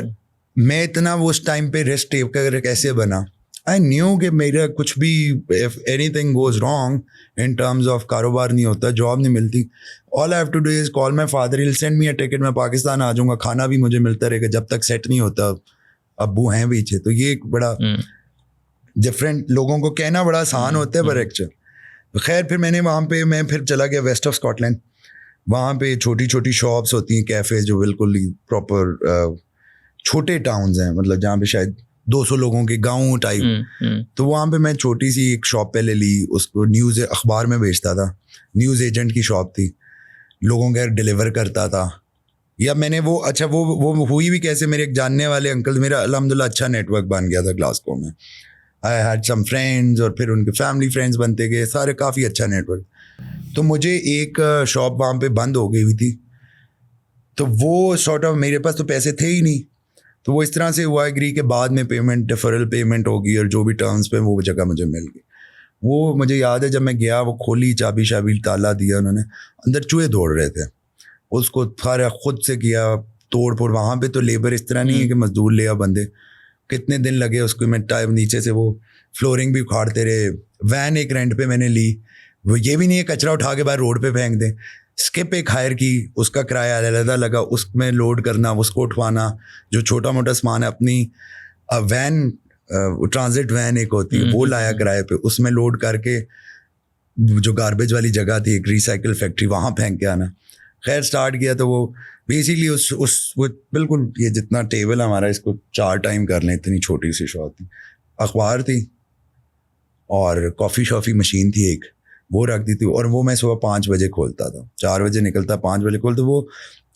मैं इतना वो उस टाइम पे रिस्क टेक कर कैसे बना, आई न्यू कि मेरा कुछ भी if anything goes wrong in terms of कारोबार नहीं होता, जॉब नहीं मिलती, all I have to do is call my father, he'll send me a ticket, मैं पाकिस्तान आ जाऊँगा, खाना भी मुझे मिलता रहेगा जब तक सेट नहीं होता, अब्बू हैं पीछे। तो ये एक बड़ा डिफरेंट, लोगों को कहना बड़ा आसान होता है पर एक्चुअल। खैर फिर मैंने वहाँ पे मैं फिर चला गया वेस्ट ऑफ स्कॉटलैंड, वहाँ पे छोटी छोटी शॉप्स होती हैं, कैफ़े जो बिल्कुल ही प्रॉपर छोटे टाउन्स हैं, मतलब जहाँ पे शायद 200 लोगों के गाँव टाइप। तो वहाँ पे मैं छोटी सी एक शॉप पहले ली, उसको न्यूज़ अखबार में बेचता था, न्यूज़ एजेंट की शॉप थी, लोगों के डिलीवर करता था। या मैंने वो अच्छा वो हुई भी कैसे, मेरे एक जानने वाले अंकल, मेरा अल्हम्दुलिल्लाह अच्छा नेटवर्क बन गया था ग्लासगो में, आई हैड सम फ्रेंड्स, और फिर उनके फैमिली फ्रेंड्स बनते गए सारे, काफ़ी अच्छा नेटवर्क। तो मुझे एक शॉप वहाँ पे बंद हो गई हुई थी, तो वो सॉर्ट ऑफ मेरे पास तो पैसे थे ही नहीं, तो वो इस तरह से हुआ एग्री के बाद में पेमेंट डिफरल पेमेंट होगी और जो भी टर्म्स पे वो जगह मुझे मिल गई। वो मुझे याद है जब मैं गया, वो खोली, चाबी शाबी ताला दिया उन्होंने, अंदर चूहे दौड़ रहे थे, उसको सारा खुद से किया तोड़ फोड़। वहाँ पे तो लेबर इस तरह नहीं है कि मजदूर ले आ बंदे, कितने दिन लगे उसको, मैं टाइम नीचे से वो फ्लोरिंग भी उखाड़ते रहे। वैन एक रेंट पे मैंने ली, वो ये भी नहीं है कचरा उठा के बाहर रोड पे फेंक दें, स्किप एक हायर की, उसका किराया अलग लगा, उसमें लोड करना, उसको उठवाना, जो छोटा मोटा सामान है अपनी वैन, ट्रांजिट वैन एक होती है वो लाया किराए पे, उसमें लोड करके जो गार्बेज वाली जगह थी एक रिसाइकिल फैक्ट्री, वहाँ फेंक के आना। खैर स्टार्ट किया तो वो बेसिकली वो बिल्कुल ये जितना टेबल हमारा, इसको 4 टाइम कर लें, इतनी छोटी सी शॉप थी। अखबार थी और कॉफ़ी शॉफ़ी मशीन थी एक, वो रख दी थी, और वो मैं सुबह 5 बजे खोलता था, 4 बजे निकलता, 5 बजे खोलता। वो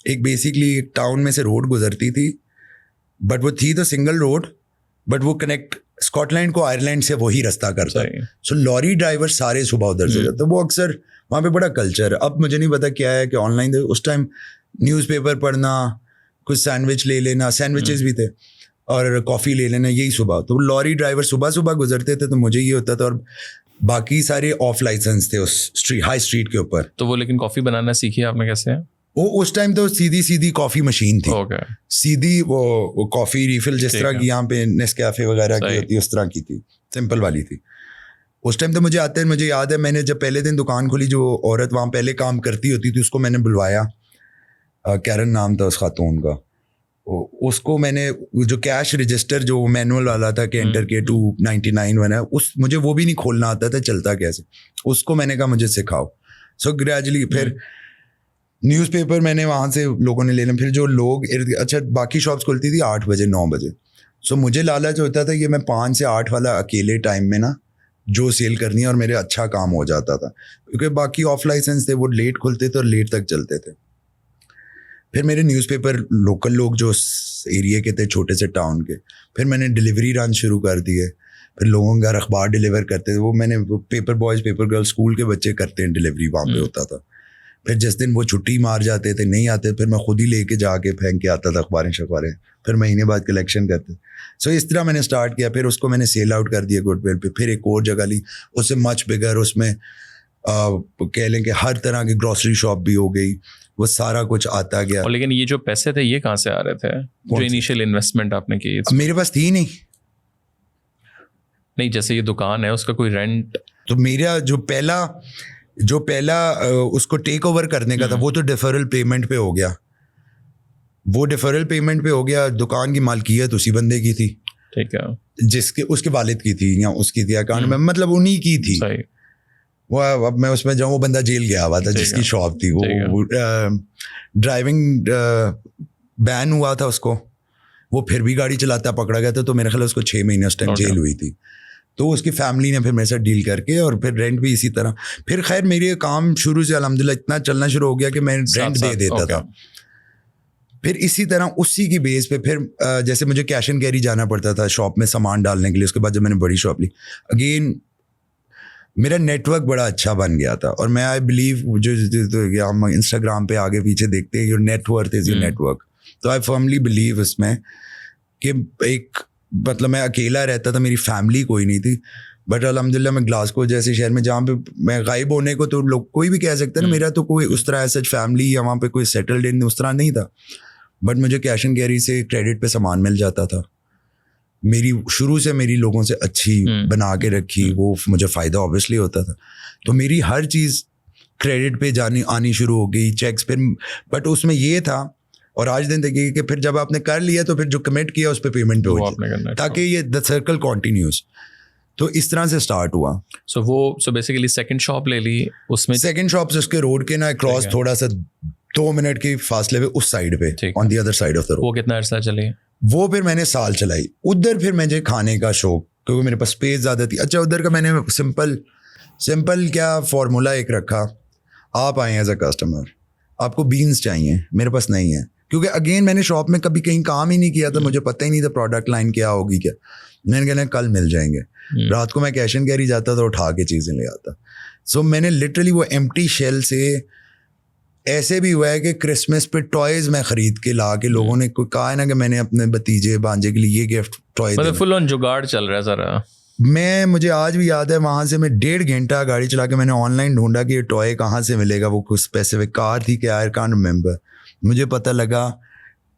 एक बेसिकली एक टाउन में से रोड गुजरती थी, बट वो थी तो सिंगल रोड, बट वो कनेक्ट स्कॉटलैंड को आयरलैंड से वही रास्ता करता है। सो लॉरी ड्राइवर सारे सुबह उधर से जाते, तो वो अक्सर वहाँ पे बड़ा कल्चर है। अब मुझे नहीं पता क्या है कि ऑनलाइन, उस टाइम न्यूज़पेपर पढ़ना, कुछ सैंडविच ले लेना, सैंडविचेस भी थे, और कॉफ़ी ले लेना, यही सुबह। तो लॉरी ड्राइवर सुबह सुबह गुजरते थे, तो मुझे ये होता था, और बाकी सारे ऑफ लाइसेंस थे उस स्ट्रीट, हाई स्ट्रीट के ऊपर। तो वो लेकिन कॉफ़ी बनाना सीखी आपने कैसे है? वो उस टाइम तो सीधी कॉफ़ी मशीन थी, सीधी वो कॉफ़ी रिफिल जिस तरह की यहाँ पे नेस्कैफे वगैरह की होती है उस तरह की थी, सिंपल वाली थी। उस टाइम तो मुझे याद है मैंने जब पहले दिन दुकान खोली, जो औरत वहाँ पहले काम करती होती थी उसको मैंने बुलवाया, कैरन नाम था उस खातून का, उसको मैंने जो कैश रजिस्टर जो मैनुअल वाला था कि एंटर के 299 बना, उस मुझे वो भी नहीं खोलना आता था, चलता कैसे, उसको मैंने कहा मुझे सिखाओ। सो ग्रेजुअली फिर न्यूज़पेपर मैंने वहाँ से लोगों ने ले लिया। फिर जो लोग अच्छा बाकी शॉप्स खुलती थी 8 बजे 9 बजे, सो मुझे लालच होता था कि मैं 5 से 8 वाला अकेले टाइम में ना जो सेल करनी है, और मेरे अच्छा काम हो जाता था, क्योंकि बाकी ऑफ लाइसेंस थे वो लेट खुलते थे और लेट तक चलते थे। फिर मेरे न्यूज़पेपर लोकल लोग जो एरिया के थे, छोटे से टाउन के, फिर मैंने डिलीवरी रन शुरू कर दिए, फिर लोगों के घर अखबार डिलीवर करते थे, वो मैंने paper boys paper girls school के बच्चे करते हैं डिलीवरी, वहाँ पे होता था। फिर जिस दिन वो छुट्टी मार जाते थे, नहीं आते, फिर मैं खुद ही लेके जाके फेंक के आता था अखबारें शखबारें, फिर महीने बाद कलेक्शन करते। सो इस तरह मैंने स्टार्ट किया। फिर उसको मैंने सेल आउट कर दिया गुडविल पे, फिर एक और जगह ली, उससे मच बिगर, उसमें कह लें कि हर तरह की ग्रॉसरी शॉप भी हो गई, वो सारा कुछ आता गया। और लेकिन ये जो पैसे थे ये कहाँ से आ रहे थे, जो इनिशियल इन्वेस्टमेट आपने की? मेरे पास थी नहीं, जैसे ये दुकान है उसका कोई रेंट? तो मेरा जो पहला उसको टेक ओवर करने का था, वो तो डिफरल पेमेंट पे हो गया, दुकान की मालकियत उसी बंदे की थी, ठीक है, जिसके उसके वालिद की थी या उसकी थी अकाउंट में, मतलब उन्हीं की थी। सही। वो अब मैं उसमें जाऊँ, वो बंदा जेल गया हुआ था जिसकी शॉप थी, वो ड्राइविंग बैन हुआ था उसको, वो फिर भी गाड़ी चलाता पकड़ा गया था, तो मेरे ख्याल उसको 6 महीने उस टाइम जेल हुई थी। तो उसकी फैमिली ने फिर मेरे साथ डील करके, और फिर रेंट भी इसी तरह। फिर खैर मेरे काम शुरू से अल्हम्दुलिल्लाह इतना चलना शुरू हो गया कि मैं रेंट दे देता था। फिर इसी तरह उसी की बेस पे फिर जैसे मुझे कैश एंड कैरी जाना पड़ता था शॉप में सामान डालने के लिए। उसके बाद जब मैंने बड़ी शॉप ली, अगेन मेरा नेटवर्क बड़ा अच्छा बन गया था, और मैं आई बिलीव जो हम इंस्टाग्राम पे आगे पीछे देखते हैं, your net worth is your network, तो आई फर्मली बिलीव इसमें कि एक मतलब मैं अकेला रहता था, मेरी फैमिली कोई नहीं थी, बट अल्हम्दुलिल्लाह मैं ग्लासगो जैसे शहर में जहाँ पे मैं गायब होने को तो लोग कोई भी कह सकता है ना, मेरा तो कोई उस तरह सच फैमिली या वहाँ पे कोई सेटल्ड इन उस तरह नहीं था, बट मुझे कैश एंड कैरी से क्रेडिट पे सामान मिल जाता था, मेरी शुरू से मेरी लोगों से अच्छी बना के रखी, वो मुझे फ़ायदा ऑब्वियसली होता था। तो मेरी हर चीज़ क्रेडिट पे आनी शुरू हो गई, चेक्स पे। बट उसमें ये था, और आज दिन देखिए कि फिर जब आपने कर लिया तो फिर जो कमिट किया उस पर पेमेंट पे हो जाए, ताकि ये द सर्कल कंटिन्यूस। तो इस तरह से स्टार्ट हुआ। सो बेसिकली सेकंड शॉप ले ली, उसमें सेकंड शॉप से उसके रोड के ना क्रॉस थोड़ा सा 2 मिनट की फासले पे उस साइड पे, on the other side of the road. वो कितना अर्सा चली? वो फिर मैंने साल चलाई उधर। फिर मुझे खाने का शौक, क्योंकि मेरे पास स्पेस ज़्यादा थी। अच्छा, उधर का मैंने सिंपल क्या फॉर्मूला एक रखा, आप आए एज अ कस्टमर, आपको बीन्स चाहिए, मेरे पास नहीं है। क्योंकि अगेन मैंने शॉप में कभी कहीं काम ही नहीं किया था, मुझे पता ही नहीं था प्रोडक्ट लाइन क्या होगी क्या। मैंने कहना कल मिल जाएंगे। रात को मैं कैश एंड कैरी जाता था, उठा के चीज़ें ले आता। सो मैंने लिटरली वो एम्प्टी शेल से, ऐसे भी हुआ है कि क्रिसमस पे टॉयज मैं खरीद के ला के, लोगों ने कहा है ना कि मैंने अपने भतीजे भांजे के लिए ये गिफ्ट टॉय, मतलब फुल ऑन जुगाड़ चल रहा है सारा। मुझे आज भी याद है, वहाँ से मैं 1.5 घंटा गाड़ी चला के मैंने ऑनलाइन ढूंढा कि ये टॉय कहाँ से मिलेगा। वो कुछ स्पेसिफिक कार थी कि आई कांट रिमेंबर। मुझे पता लगा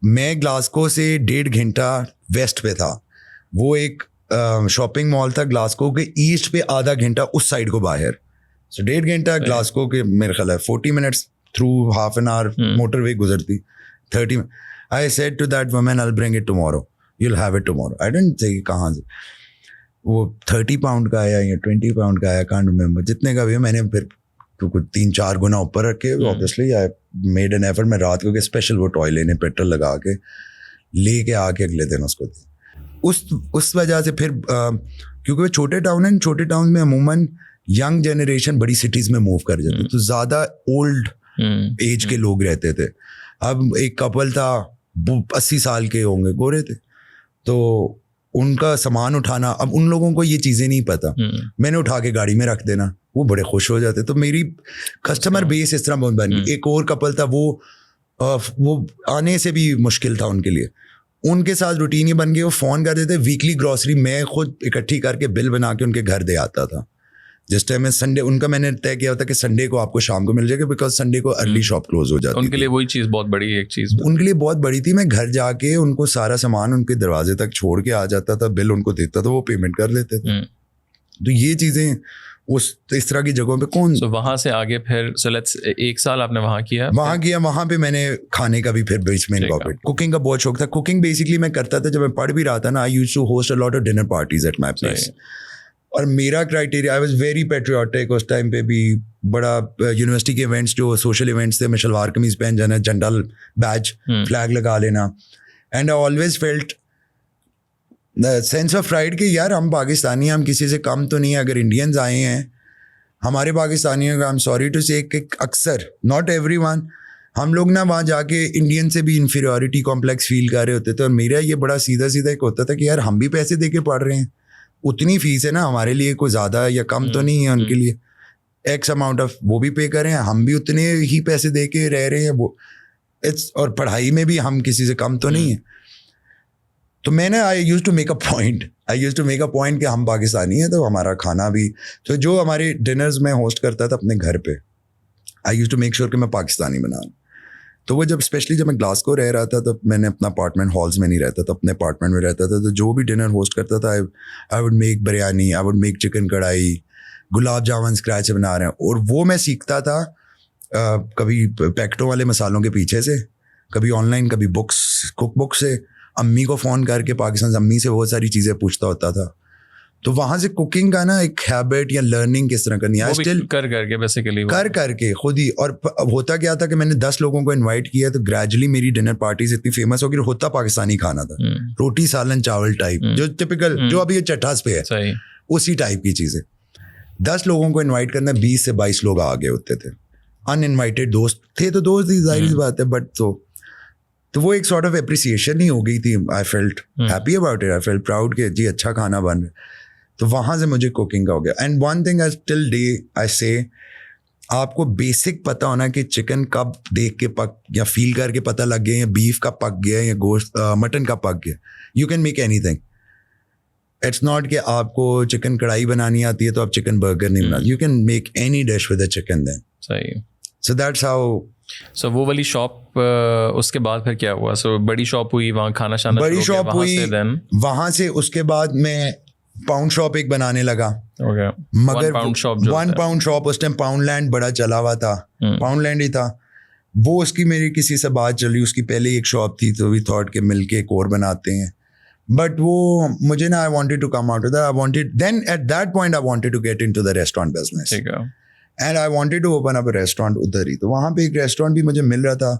मैं ग्लासगो से 1.5 घंटा वेस्ट पे था। वो एक शॉपिंग मॉल था ग्लासगो के ईस्ट पे, आधा घंटा उस साइड को बाहर। सो 1.5 घंटा ग्लासगो के, मेरे ख्याल है 40 minutes through, half an hour motorway गुजरती, 30। I said to that woman, I will bring it tomorrow, you will have it tomorrow. I didn't say कहाँ से वो 30 पाउंड का आया या 20 पाउंड का आया, कांट रिमेंबर। जितने का भी मैंने फिर कुछ 3-4 गुना ऊपर रखे। Obviously I made an effort. मैं रात को स्पेशल वो टॉय लेने पेट्रोल लगा के लेके आके अगले दिन उसको दी। उस वजह से फिर क्योंकि वो छोटे टाउन है, छोटे टाउन में अमूमन यंग जनरेशन बड़ी सिटीज़ में मूव कर जाते, तो ज़्यादा ओल्ड एज के लोग रहते थे। अब एक कपल था, 80 साल के होंगे, गोरे थे, तो उनका सामान उठाना, अब उन लोगों को ये चीज़ें नहीं पता, मैंने उठा के गाड़ी में रख देना, वो बड़े खुश हो जाते। तो मेरी कस्टमर बेस इस तरह बन गई। एक और कपल था, वो आने से भी मुश्किल था उनके लिए। उनके साथ रूटीन ये बन गई, वो फ़ोन कर देते, वीकली ग्रॉसरी मैं खुद इकट्ठी करके बिल बना के उनके घर दे आता था। जिस टाइम में संडे उनका मैंने तय किया होता कि संडे को आपको शाम को मिल जाएगा, बिकॉज संडे को अर्ली शॉप क्लोज हो जाती उनके लिए वही चीज़ बहुत बड़ी, एक चीज़ उनके लिए बहुत बड़ी थी। मैं घर जाके उनको सारा सामान उनके दरवाजे तक छोड़ के आ जाता था, बिल उनको देता था, वो पेमेंट कर लेते थे। तो ये चीज़ें इस तरह की जगहों पे कौन। So, वहाँ से आगे फिर लेट्स 1 साल आपने वहाँ किया। वहाँ पे मैंने खाने का भी फिर बीच में इनकॉर्पोरेट, कुकिंग का बहुत शौक था। कुकिंग बेसिकली मैं करता था जब मैं पढ़ भी रहा था ना, I used to host a lot of dinner parties at my place. और मेरा criteria, I was very patriotic उस टाइम पे भी। बड़ा यूनिवर्सिटी के इवेंट्स, जो सोशल इवेंट्स थे, मैं शलवार कमीज पहन जाना, झंडा बैच फ्लैग लगा लेना। And I always felt sense of pride कि यार हम पाकिस्तानी, हम किसी से कम तो नहीं है। अगर इंडियंस आए हैं, हमारे पाकिस्तानियों का, आई एम सॉरी टू से, अक्सर, नॉट एवरीवन, हम लोग ना वहाँ जाके इंडियन से भी इन्फीरियरिटी कॉम्प्लेक्स फील कर रहे होते थे। और मेरा ये बड़ा सीधा सीधा एक होता था कि यार हम भी पैसे दे के पढ़ रहे हैं, उतनी फीस है ना हमारे लिए, कोई ज़्यादा या कम तो नहीं है उनके लिए। एक्स अमाउंट ऑफ वो भी पे करें, हम भी उतने ही पैसे दे के रह रहे हैं वो। और पढ़ाई में भी हम किसी से कम तो नहीं है। तो मैंने I use to make a point कि हम पाकिस्तानी हैं, तो हमारा खाना भी, तो जो हमारे डिनर्स में होस्ट करता था अपने घर पे, आई यूज टू मेक श्योर कि मैं पाकिस्तानी बना। तो वो जब स्पेशली जब मैं ग्लासगो रह रहा था, तो मैंने अपना अपार्टमेंट हॉल्स में नहीं रहता था, अपने अपार्टमेंट में रहता था। तो जो भी डिनर होस्ट करता था, I would make biryani, I would make chicken कढ़ाई, गुलाब जामुन स्क्रैच से बना रहे हैं। और वो मैं सीखता था कभी पैकेटों वाले मसालों के पीछे से, कभी ऑनलाइन, कभी कुक बुक से, अम्मी को फ़ोन करके पाकिस्तान से अम्मी से बहुत सारी चीज़ें पूछता होता था। तो वहाँ से कुकिंग का ना एक हैबिट या लर्निंग किस तरह करनी है, स्टिल करके बेसिकली करके खुद ही। और होता क्या था कि मैंने 10 लोगों को इनवाइट किया, तो ग्रेजुअली मेरी डिनर पार्टीज इतनी फेमस हो गई। होता पाकिस्तानी खाना था, रोटी सालन चावल टाइप, जो टिपिकल, जो अभी ये चट्टास पे है, उसी टाइप की चीज़ें। 10 लोगों को इन्वाइट करना, 20 से 22 लोग आगे होते थे। अनइनवाइटेड दोस्त थे तो दोस्त ही, जाहिर सी बात है, बट तो वो एक सॉर्ट ऑफ एप्रिसिएशन ही हो गई थी। I felt happy about it, I felt proud कि जी अच्छा खाना बन रहा है। तो वहाँ से मुझे कुकिंग का हो गया। And one thing till day I से, आपको बेसिक पता होना कि चिकन कब देख के पक या फील करके पता लग गया, या बीफ का पक गया, या गोश्त मटन का पक गया। You can make anything. It's not कि आपको चिकन कढ़ाई बनानी आती है तो आप चिकन बर्गर नहीं बना, you can make any dish with a chicken then. सही। So that's how. So वो वाली शॉप उसके बाद फिर क्या हुआ? So बड़ी शॉप हुई, वहाँ खाना शाना बड़ी शुरू हो शॉप गया, वहाँ हुई, से then वहाँ से उसके बाद मैं पाउंड शॉप एक बनाने लगा. okay. मगर £1 शॉप जो वन पाउंड शॉप उस टाइम पाउंडलैंड बड़ा चला हुआ था. पाउंडलैंड ही था वो. उसकी मेरी किसी से बात चली, उसकी पहले एक शॉप थी तो वी थॉट के मिलके एक और बनाते हैं. बट वो मुझे ना, I wanted to come out of that. I wanted then at that point I wanted to get into the restaurant business ठीक है. And I wanted to open up a restaurant उधर ही. तो वहाँ पे एक रेस्टोरेंट भी मुझे मिल रहा था,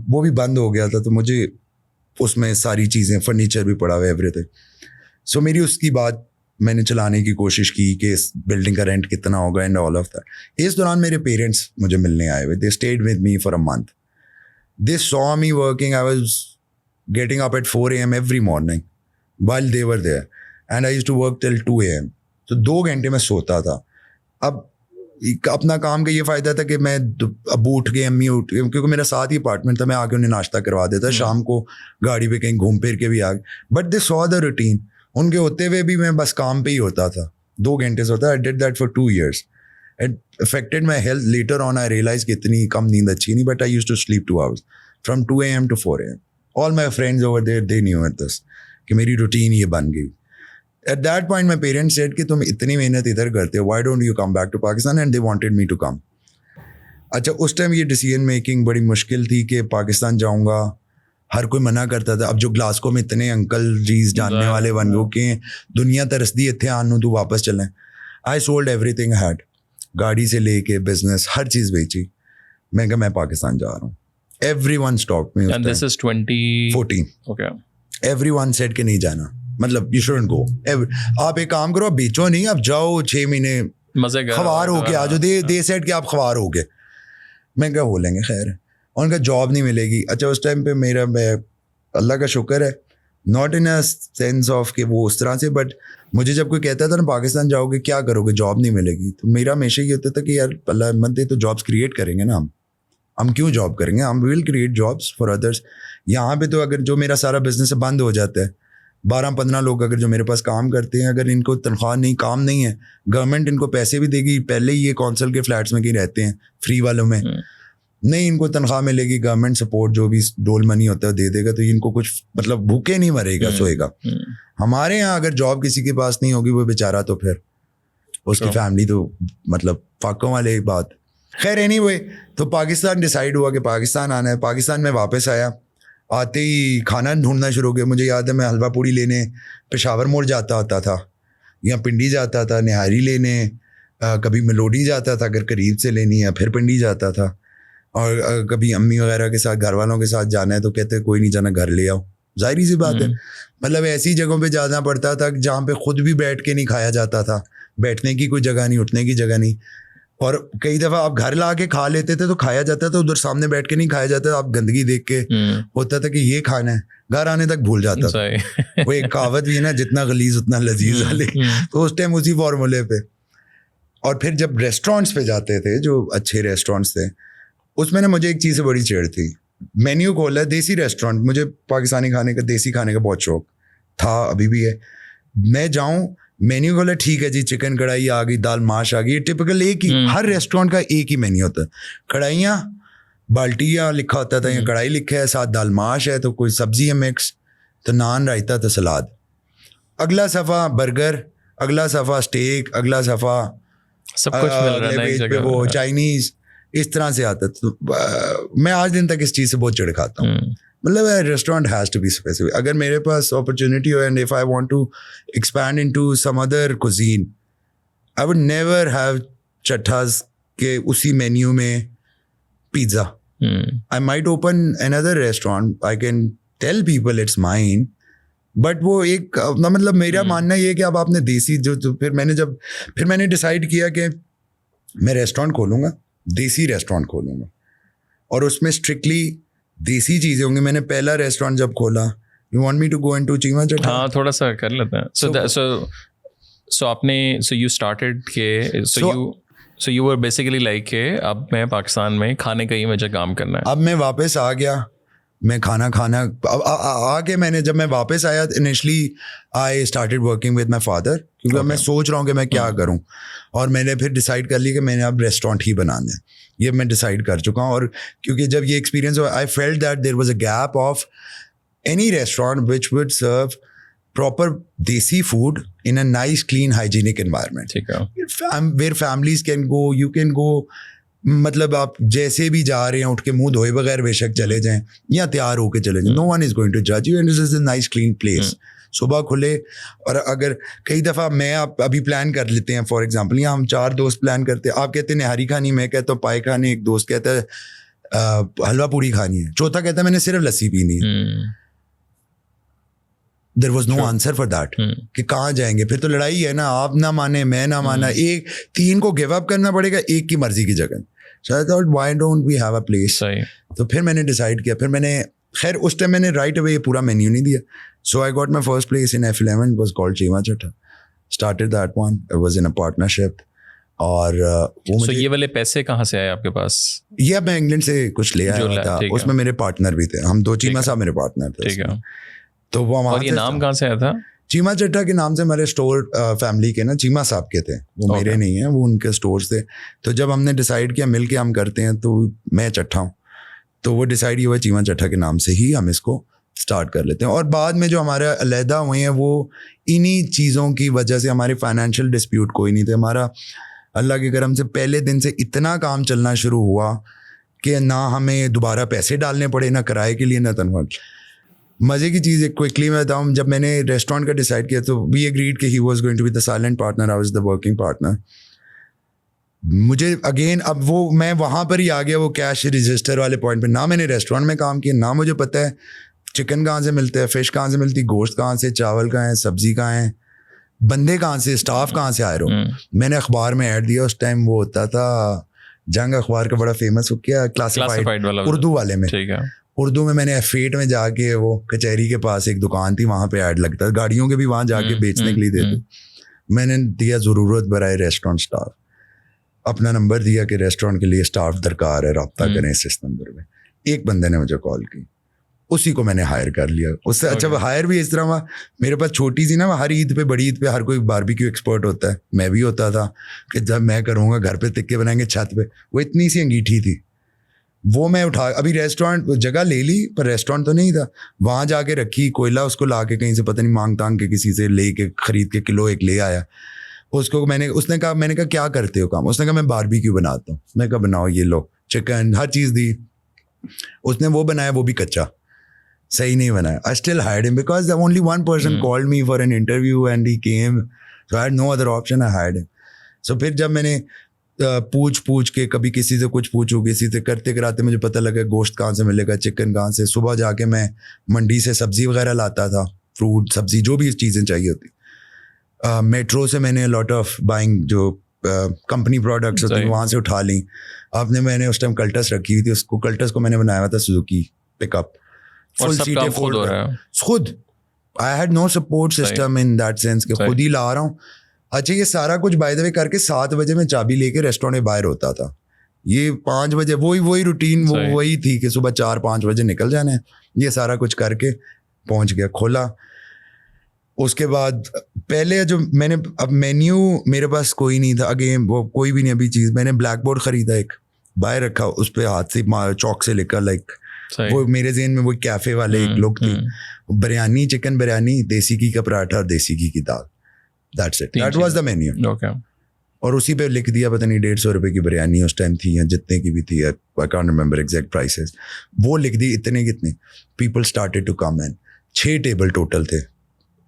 वो भी बंद हो गया था. तो मुझे उसमें सारी चीज़ें, फर्नीचर भी पड़ा हुआ, एवरीथिंग. सो मेरी उसकी बात मैंने चलाने की कोशिश की कि इस बिल्डिंग का रेंट कितना होगा एंड ऑल ऑफ दैट. इस दौरान मेरे पेरेंट्स मुझे मिलने आए हुए. They stayed with me for a month. They saw me working. I was getting up at 4 AM every morning while they were there and I used to work till 2 AM. तो 2 घंटे में सोता था. अब अपना काम का ये फ़ायदा था कि मैं अब उठ गए, अम्मी उठ गए, क्योंकि मेरा साथ ही अपार्टमेंट था, मैं आके उन्हें नाश्ता करवा देता. शाम को गाड़ी पे कहीं घूम फिर के भी आ गए. But they saw the routine. उनके होते हुए भी मैं बस काम पे ही होता था. 2 घंटे से होता. I did that for 2 years. It affected my health. Later on I realized कि इतनी कम नींद अच्छी नहीं. But I used to sleep 2 hours from 2 AM to 4 AM. All my friends over there, they knew it this. कि मेरी routine ये बन गई. At that point my parents said कि तुम इतनी मेहनत इधर करते हो, why don't you come back to Pakistan, and they wanted me to come. अच्छा, उस टाइम ये डिसीजन मेकिंग बड़ी मुश्किल थी कि पाकिस्तान जाऊंगा. हर कोई मना करता था. अब जो ग्लासको में इतने अंकल जीज जानने वाले बन गए कि दुनिया तरसदी इतने आनू तू वापस चलें. I sold everything I had. गाड़ी से लेके बिजनेस हर चीज़ बेची. मैं कहा मैं पाकिस्तान जा रहा हूँ. Everyone stopped me. And this is 2014. Okay. Everyone said कि नहीं जाना, मतलब you shouldn't go. आप एक काम करो, आप बेचो नहीं, आप जाओ 6 महीने मजे कर खवार होके आ जाओ. दे सेट कि आप खवार हो गए. मैं क्या बोलेंगे, खैर. उनका जॉब नहीं मिलेगी. अच्छा, उस टाइम पे मैं अल्लाह का शुक्र है, not in a sense of कि वो उस तरह से, बट मुझे जब कोई कहता था ना पाकिस्तान जाओगे क्या करोगे, जॉब नहीं मिलेगी, तो मेरा हमेशा ये होता था कि यार अल्लाह मत दे तो जॉब्स क्रिएट करेंगे ना हम क्यों जॉब करेंगे, हम will create jobs for others. यहाँ पे तो अगर जो मेरा सारा बिजनेस बंद हो जाता है, 12-15 लोग अगर जो मेरे पास काम करते हैं, अगर इनको तनख्वाह नहीं, काम नहीं है, गवर्नमेंट इनको पैसे भी देगी. पहले ही ये कौंसल के फ्लैट्स में कहीं रहते हैं फ्री वालों में, नहीं इनको तनख्वाह मिलेगी, गवर्नमेंट सपोर्ट जो भी डोल मनी होता है दे देगा, तो इनको कुछ मतलब भूखे नहीं मरेगा, सोएगा. हमारे यहाँ अगर जॉब किसी के पास नहीं होगी, वो बेचारा तो फिर उसकी फैमिली तो मतलब फाकों वाले बात. खैर एनीवे, तो पाकिस्तान डिसाइड हुआ कि पाकिस्तान आना है. पाकिस्तान में वापस आया. आते ही खाना ढूंढना शुरू हो गया. मुझे याद है मैं हलवा पूड़ी लेने पेशावर मोड़ जाता होता था, या पिंडी जाता था निहारी लेने, कभी मेलोडी जाता था अगर करीब से लेनी है, फिर पिंडी जाता था. और कभी अम्मी वगैरह के साथ, घर वालों के साथ जाना है तो कहते कोई नहीं जाना, घर ले आओ. जाहिर सी बात है, मतलब ऐसी जगहों पे जाना पड़ता था जहाँ पे खुद भी बैठ के नहीं खाया जाता था. बैठने की कोई जगह नहीं, उठने की जगह नहीं. और कई दफ़ा आप घर ला के खा लेते थे तो खाया जाता था, उधर सामने बैठ के नहीं खाया जाता. आप गंदगी देख के होता था कि ये खाना है, घर आने तक भूल जाता था. वो एक कहावत भी है ना, जितना गलीज उतना लजीज वाले. तो उस टाइम उसी फॉर्मूले पे. और फिर जब रेस्टोरेंट्स पे जाते थे, जो अच्छे रेस्टोरेंट्स थे, उसमें ना मुझे एक चीज़ से बड़ी चिढ़ थी. मेन्यू खोला देसी रेस्टोरेंट, मुझे पाकिस्तानी खाने का, देसी खाने का बहुत शौक था, अभी भी है. मैं जाऊँ, मेन्यू खोला, ठीक है जी, चिकन कढ़ाई आ गई, दाल माश आ गई, टिपिकल एक ही, हर रेस्टोरेंट का एक ही मेन्यू होता है. कढ़ाइयाँ, बाल्टियाँ लिखा होता था, या कढ़ाई लिखा है, साथ दाल माश है, तो कोई सब्जी है मिक्स, तो नान, रायता, तो सलाद. अगला सफ़ा बर्गर, अगला सफ़ा स्टेक, अगला सफ़ा सब कुछ मिल रहा है पे वो चाइनीज़, इस तरह से आता. तो मैं आज दिन तक इस चीज़ से बहुत चिढ़ खाता हूँ. मतलब restaurant has to be specific. अगर मेरे पास अपॉर्चुनिटी हो and if I want to expand into some other cuisine, I would never have चट्टास के उसी मेन्यू में pizza. I might open another restaurant, I can tell people it's mine, but वो एक मतलब मेरा मानना ये है कि अब आपने देसी जो फिर मैंने डिसाइड किया कि मैं रेस्टोरेंट खोलूँगा, देसी रेस्टोरेंट खोलूँगा, और उसमें स्ट्रिक्टली देसी चीज़ें होंगी. मैंने पहला रेस्टोरेंट जब खोला, you want me to go into Cheema Chatta? हाँ, थोड़ा सा कर लेते हैं. सो आपने यू स्टार्टेड के so you were basically like के अब मैं पाकिस्तान में खाने का ही मुझे काम करना है. अब मैं वापस आ गया, मैं खाना आके मैंने जब मैं वापस आया, initially I started working with my father, क्योंकि मैं सोच रहा हूँ कि मैं क्या करूँ. और मैंने फिर डिसाइड कर लिया कि मैंने अब रेस्टोरेंट ही बनाना है. ये मैं डिसाइड कर चुका हूँ। और क्योंकि जब ये एक्सपीरियंस हुआ, I felt that there was a gap of any restaurant which would serve proper desi food in a nice clean hygienic environment. ठीक है. Where families can go, you can go, मतलब आप जैसे भी जा रहे हैं उठ के मुंह धोए बगैर बेशक चले जाएं या तैयार होके चले जाएं, no one is going to judge you and this is a nice clean place. सुबह खुले, और अगर कई दफ़ा मैं आप अभी प्लान कर लेते हैं, फॉर एग्जांपल यहाँ हम 4 दोस्त प्लान करते हैं, आप कहते हैं निहारी खानी, मैं कहता हूँ पाए खाने, एक दोस्त कहता है हलवा पूरी खानी है, चौथा कहता है मैंने सिर्फ लस्सी पीनी है. There was no answer for that. कि कहाँ जाएंगे, फिर तो लड़ाई है ना, आप ना माने मैं ना माना, एक 3 को गिव अप करना पड़ेगा एक की मर्जी की जगह. So I thought why don't we have a place. तो फिर मैंने डिसाइड किया, फिर मैंने खैर उस टाइम मैंने राइट अवे ये पूरा मेन्यू नहीं दिया. So I got my first place in F11, it was called Cheema चट्टा. Started that one, it was in a partnership. और वो ये वाले पैसे कहाँ से आए आपके पास? ये मैं इंग्लैंड से कुछ ले आया था, उसमें मेरे पार्टनर भी थे, हम 2 चीमा साहब मेरे पार्टनर थे. ठीक है. तो वो और ये नाम कहाँ से आया था? चीमा चट्टा के नाम से हमारे स्टोर फैमिली के ना चीमा साहब के थे, वो मेरे नहीं हैं, वो उनके स्टोर्स थे. तो जब हमने डिसाइड किया मिल के हम करते हैं, तो मैं चट्टा हूँ, तो वो डिसाइड ये हुआ चीमा चट्टा के नाम से ही हम इसको स्टार्ट कर लेते हैं. और बाद में जो हमारे अलहदा हुए हैं वो इन्हीं चीज़ों की वजह से, हमारे फाइनेंशियल डिस्प्यूट कोई नहीं थे. हमारा अल्लाह के करम से पहले दिन से इतना काम चलना शुरू हुआ कि ना हमें दोबारा पैसे डालने पड़े, ना किराए के लिए, ना तनख्वाह. मज़े की चीज़ एक क्विकली मैं बताऊँ, जब मैंने रेस्टोरेंट का डिसाइड किया तो वी एग्रीड कि he was going to be the silent partner, I was the working partner. मुझे अगेन अब वो मैं वहाँ पर ही आ गया, वो कैश रजिस्टर वाले पॉइंट पे. ना मैंने रेस्टोरेंट में काम किया, ना मुझे पता है चिकन कहाँ से मिलता है, फिश कहाँ से मिलती, गोश्त कहाँ से, चावल कहाँ है, सब्जी कहाँ है, बंदे कहाँ से, स्टाफ कहाँ से आए रहो. मैंने अखबार में ऐड दिया, उस टाइम वो होता था जंग अखबार का बड़ा फेमस हो गया, क्लासिफाइड उर्दू वाले में. ठीक है. उर्दू में मैंने F8 में जाके, वो कचहरी के पास एक दुकान थी, वहाँ पे ऐड लगता है, गाड़ियों के भी वहाँ जाके बेचने के लिए देते. मैंने दिया ज़रूरत बराए रेस्टोरेंट स्टाफ, अपना नंबर दिया कि रेस्टोरेंट के लिए स्टाफ दरकार है, रब्ता करें इस नंबर पे. एक बंदे ने मुझे कॉल की, उसी को मैंने हायर कर लिया. उससे अच्छा वो हायर भी इस तरह हुआ, मेरे पास छोटी सी ना, हर ईद पे बड़ी ईद पे हर कोई बारबेक्यू एक्सपर्ट होता है, मैं भी होता था कि जब मैं करूँगा घर पे टिक्के बनाएंगे छत पे. वो इतनी सी अंगीठी थी, वो मैं उठा, अभी रेस्टोरेंट जगह ले ली पर रेस्टोरेंट तो नहीं था, वहाँ जाके रखी, कोयला उसको ला के कहीं से पता नहीं मांग तांग के किसी से ले के खरीद के किलो एक ले आया. उसको उसने कहा क्या करते हो काम? उसने कहा मैं बारबेक्यू बनाता हूँ. मैं कहा बनाओ, ये लो चिकन हर चीज़ दी. उसने वो बनाया, वो भी कच्चा, सही नहीं बनाया. I still hired him because only one person called me for an interview and he came, so I had no other option, I hired him. So फिर जब मैंने पूछ के कभी किसी से कुछ पूछूँ, किसी से करते कराते मुझे पता लगा गोश्त कहाँ से मिलेगा, चिकन कहाँ से. सुबह जाके मैं मंडी से सब्ज़ी वगैरह लाता था, फ्रूट सब्ज़ी जो भी चीज़ें चाहिए होती. मेट्रो से मैंने लॉट ऑफ बाइंग जो कंपनी प्रोडक्ट्स होती हैं वहाँ से उठा ली. मैंने उस टाइम कल्टस रखी हुई थी, उसको कल्टस को मैंने बनाया हुआ था सुजुकी पिकअप, फुल सीटें खुद. I had no support system in that sense कि खुद ही ला रहा हूँ. अच्छा, ये सारा कुछ बाय द वे करके 7 बजे मैं चाबी लेके रेस्टोरेंट में बाहर होता था. ये 5 बजे वही रूटीन वही थी कि सुबह 4-5 बजे निकल जाना है. ये सारा कुछ करके पहुंच गया, खोला. उसके बाद पहले जो मैंने, अब मेन्यू मेरे पास कोई नहीं था, अगेन वो कोई भी नहीं अभी चीज़. मैंने ब्लैक बोर्ड खरीदा, एक बाहर रखा, उस पर हाथ से चौक से लिखा, लाइक वो मेरे ज़हन में वो कैफ़े वाले एक लुक थी. बिरयानी, चिकन बिरयानी, देसी घी का पराठा और देसी घी की दाल. That's it. That was the menu. Okay. और उसी पे लिख दिया, पता नहीं 150 रुपए की बिरयानी उस टाइम थी या जितने की भी थी, I can't remember exact prices. वो लिख दी, इतने कितने. People started to come in. 6 table total थे.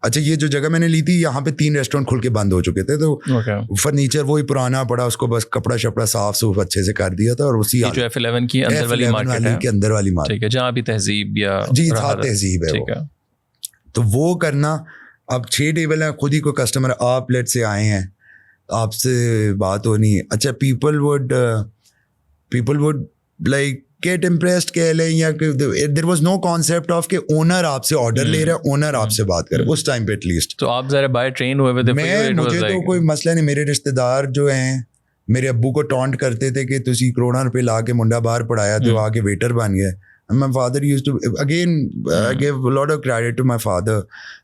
अच्छा, ये जो जगह मैंने ली थी, यहाँ पे 3 रेस्टोरेंट खुल के बंद हो चुके थे, तो फर्नीचर वही पुराना पड़ा, उसको बस कपड़ा शपड़ा साफ सूफ अच्छे से कर दिया था. और उसी जो F11 की अंदर वाली मार्केट है, के अंदर वाली मार्केट, ठीक है, जहाँ भी तहजीब या जी था, तहजीब है वो. तो वो करना. अब 6 टेबल हैं, खुद ही कोई कस्टमर, आप लेट से आए हैं, आपसे बात होनी. अच्छा, people would like get impressed कह लें, या there was no concept of के ओनर आपसे ऑर्डर ले रहा है, ओनर आपसे बात करे उस टाइम पे एटलीस्ट. तो आप जरा बाय ट्रेन हुए थे? मुझे तो कोई मसला नहीं. मेरे रिश्तेदार जो हैं, मेरे अब्बू को टॉन्ट करते थे कि तुसी करोड़ों रुपए ला के मुंडा बाहर पढ़ाया तो आके वेटर बन गए. And my father used to, again, I give a lot of credit to my father.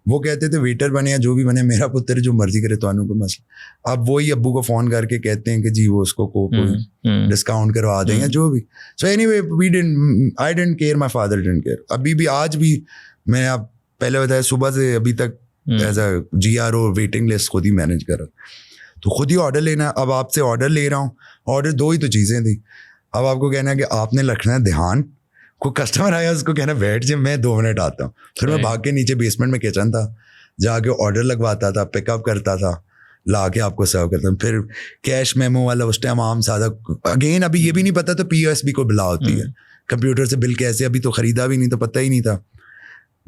वो कहते थे वेटर बने या जो भी बने, मेरा पुत्र जो मर्जी करे, तो अनु को मसला। अब वही अब्बू को फ़ोन करके कहते हैं कि जी वो उसको कोई डिस्काउंट करवा दें या जो भी। So anyway, I didn't care, my father didn't care. अभी भी, आज भी मैं, आप पहले बताया, सुबह से अभी तक as a GRO waiting list खुद ही मैनेज कर रहा, तो खुद ही ऑर्डर लेना। अब आपसे ऑर्डर ले रहा हूँ, ऑर्डर 2 ही तो चीज़ें थी। अब आपको कहना है कि आपने रखना है ध्यान, कोई कस्टमर आया उसको कहना बैठ जाए, मैं 2 मिनट आता हूँ। फिर मैं भाग के नीचे बेसमेंट में किचन था, जाके ऑर्डर लगवाता था, पिकअप करता था, ला के आपको सर्व करता था। फिर कैश मेमो वाला उस टाइम आम सादा, अगेन अभी ये भी नहीं पता था POSB को बिला होती है, कंप्यूटर से बिल कैसे, अभी तो ख़रीदा भी नहीं, तो पता ही नहीं था।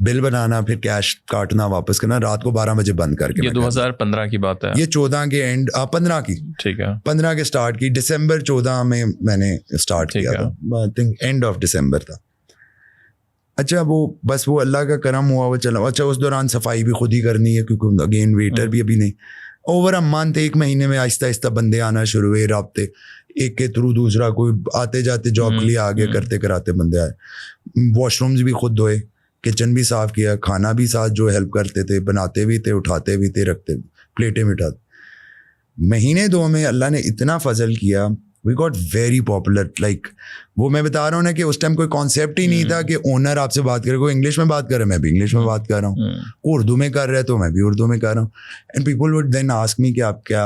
बिल बनाना, फिर कैश काटना, वापस करना, रात को 12 बजे बंद करके। ये 2015 की बात है? ये 14 के एंड, 15 की, ठीक है, 15 के स्टार्ट की, दिसंबर 14 में मैंने स्टार्ट किया था, I think end of December था। अच्छा, वो बस वो अल्लाह का करम हुआ, वो चला। अच्छा, उस दौरान सफाई भी खुद ही करनी है, क्योंकि अगेन वेटर भी अभी नहीं। ओवर अ मंथ, 1 महीने में आहिस्ता आहिस्ता बंदे आना शुरू हुए, राब्ते एक के थ्रू दूसरा, कोई आते जाते जॉब के लिए आगे करते कराते बंदे आए। वॉशरूम्स भी खुद धोए, किचन भी साफ़ किया, खाना भी साथ जो हेल्प करते थे, बनाते भी थे, उठाते भी थे, रखते, प्लेटें मिटाते। महीने 2 में अल्लाह ने इतना फजल किया, we got very popular. Like वो मैं बता रहा हूँ ना कि उस टाइम कोई कॉन्सेप्ट ही नहीं था कि ओनर आपसे बात करे, कोई इंग्लिश में बात करे, मैं भी इंग्लिश में बात कर रहा हूँ, उर्दू में कर रहा है तो मैं भी उर्दू में कर रहा हूँ। And people would then ask me कि आप क्या,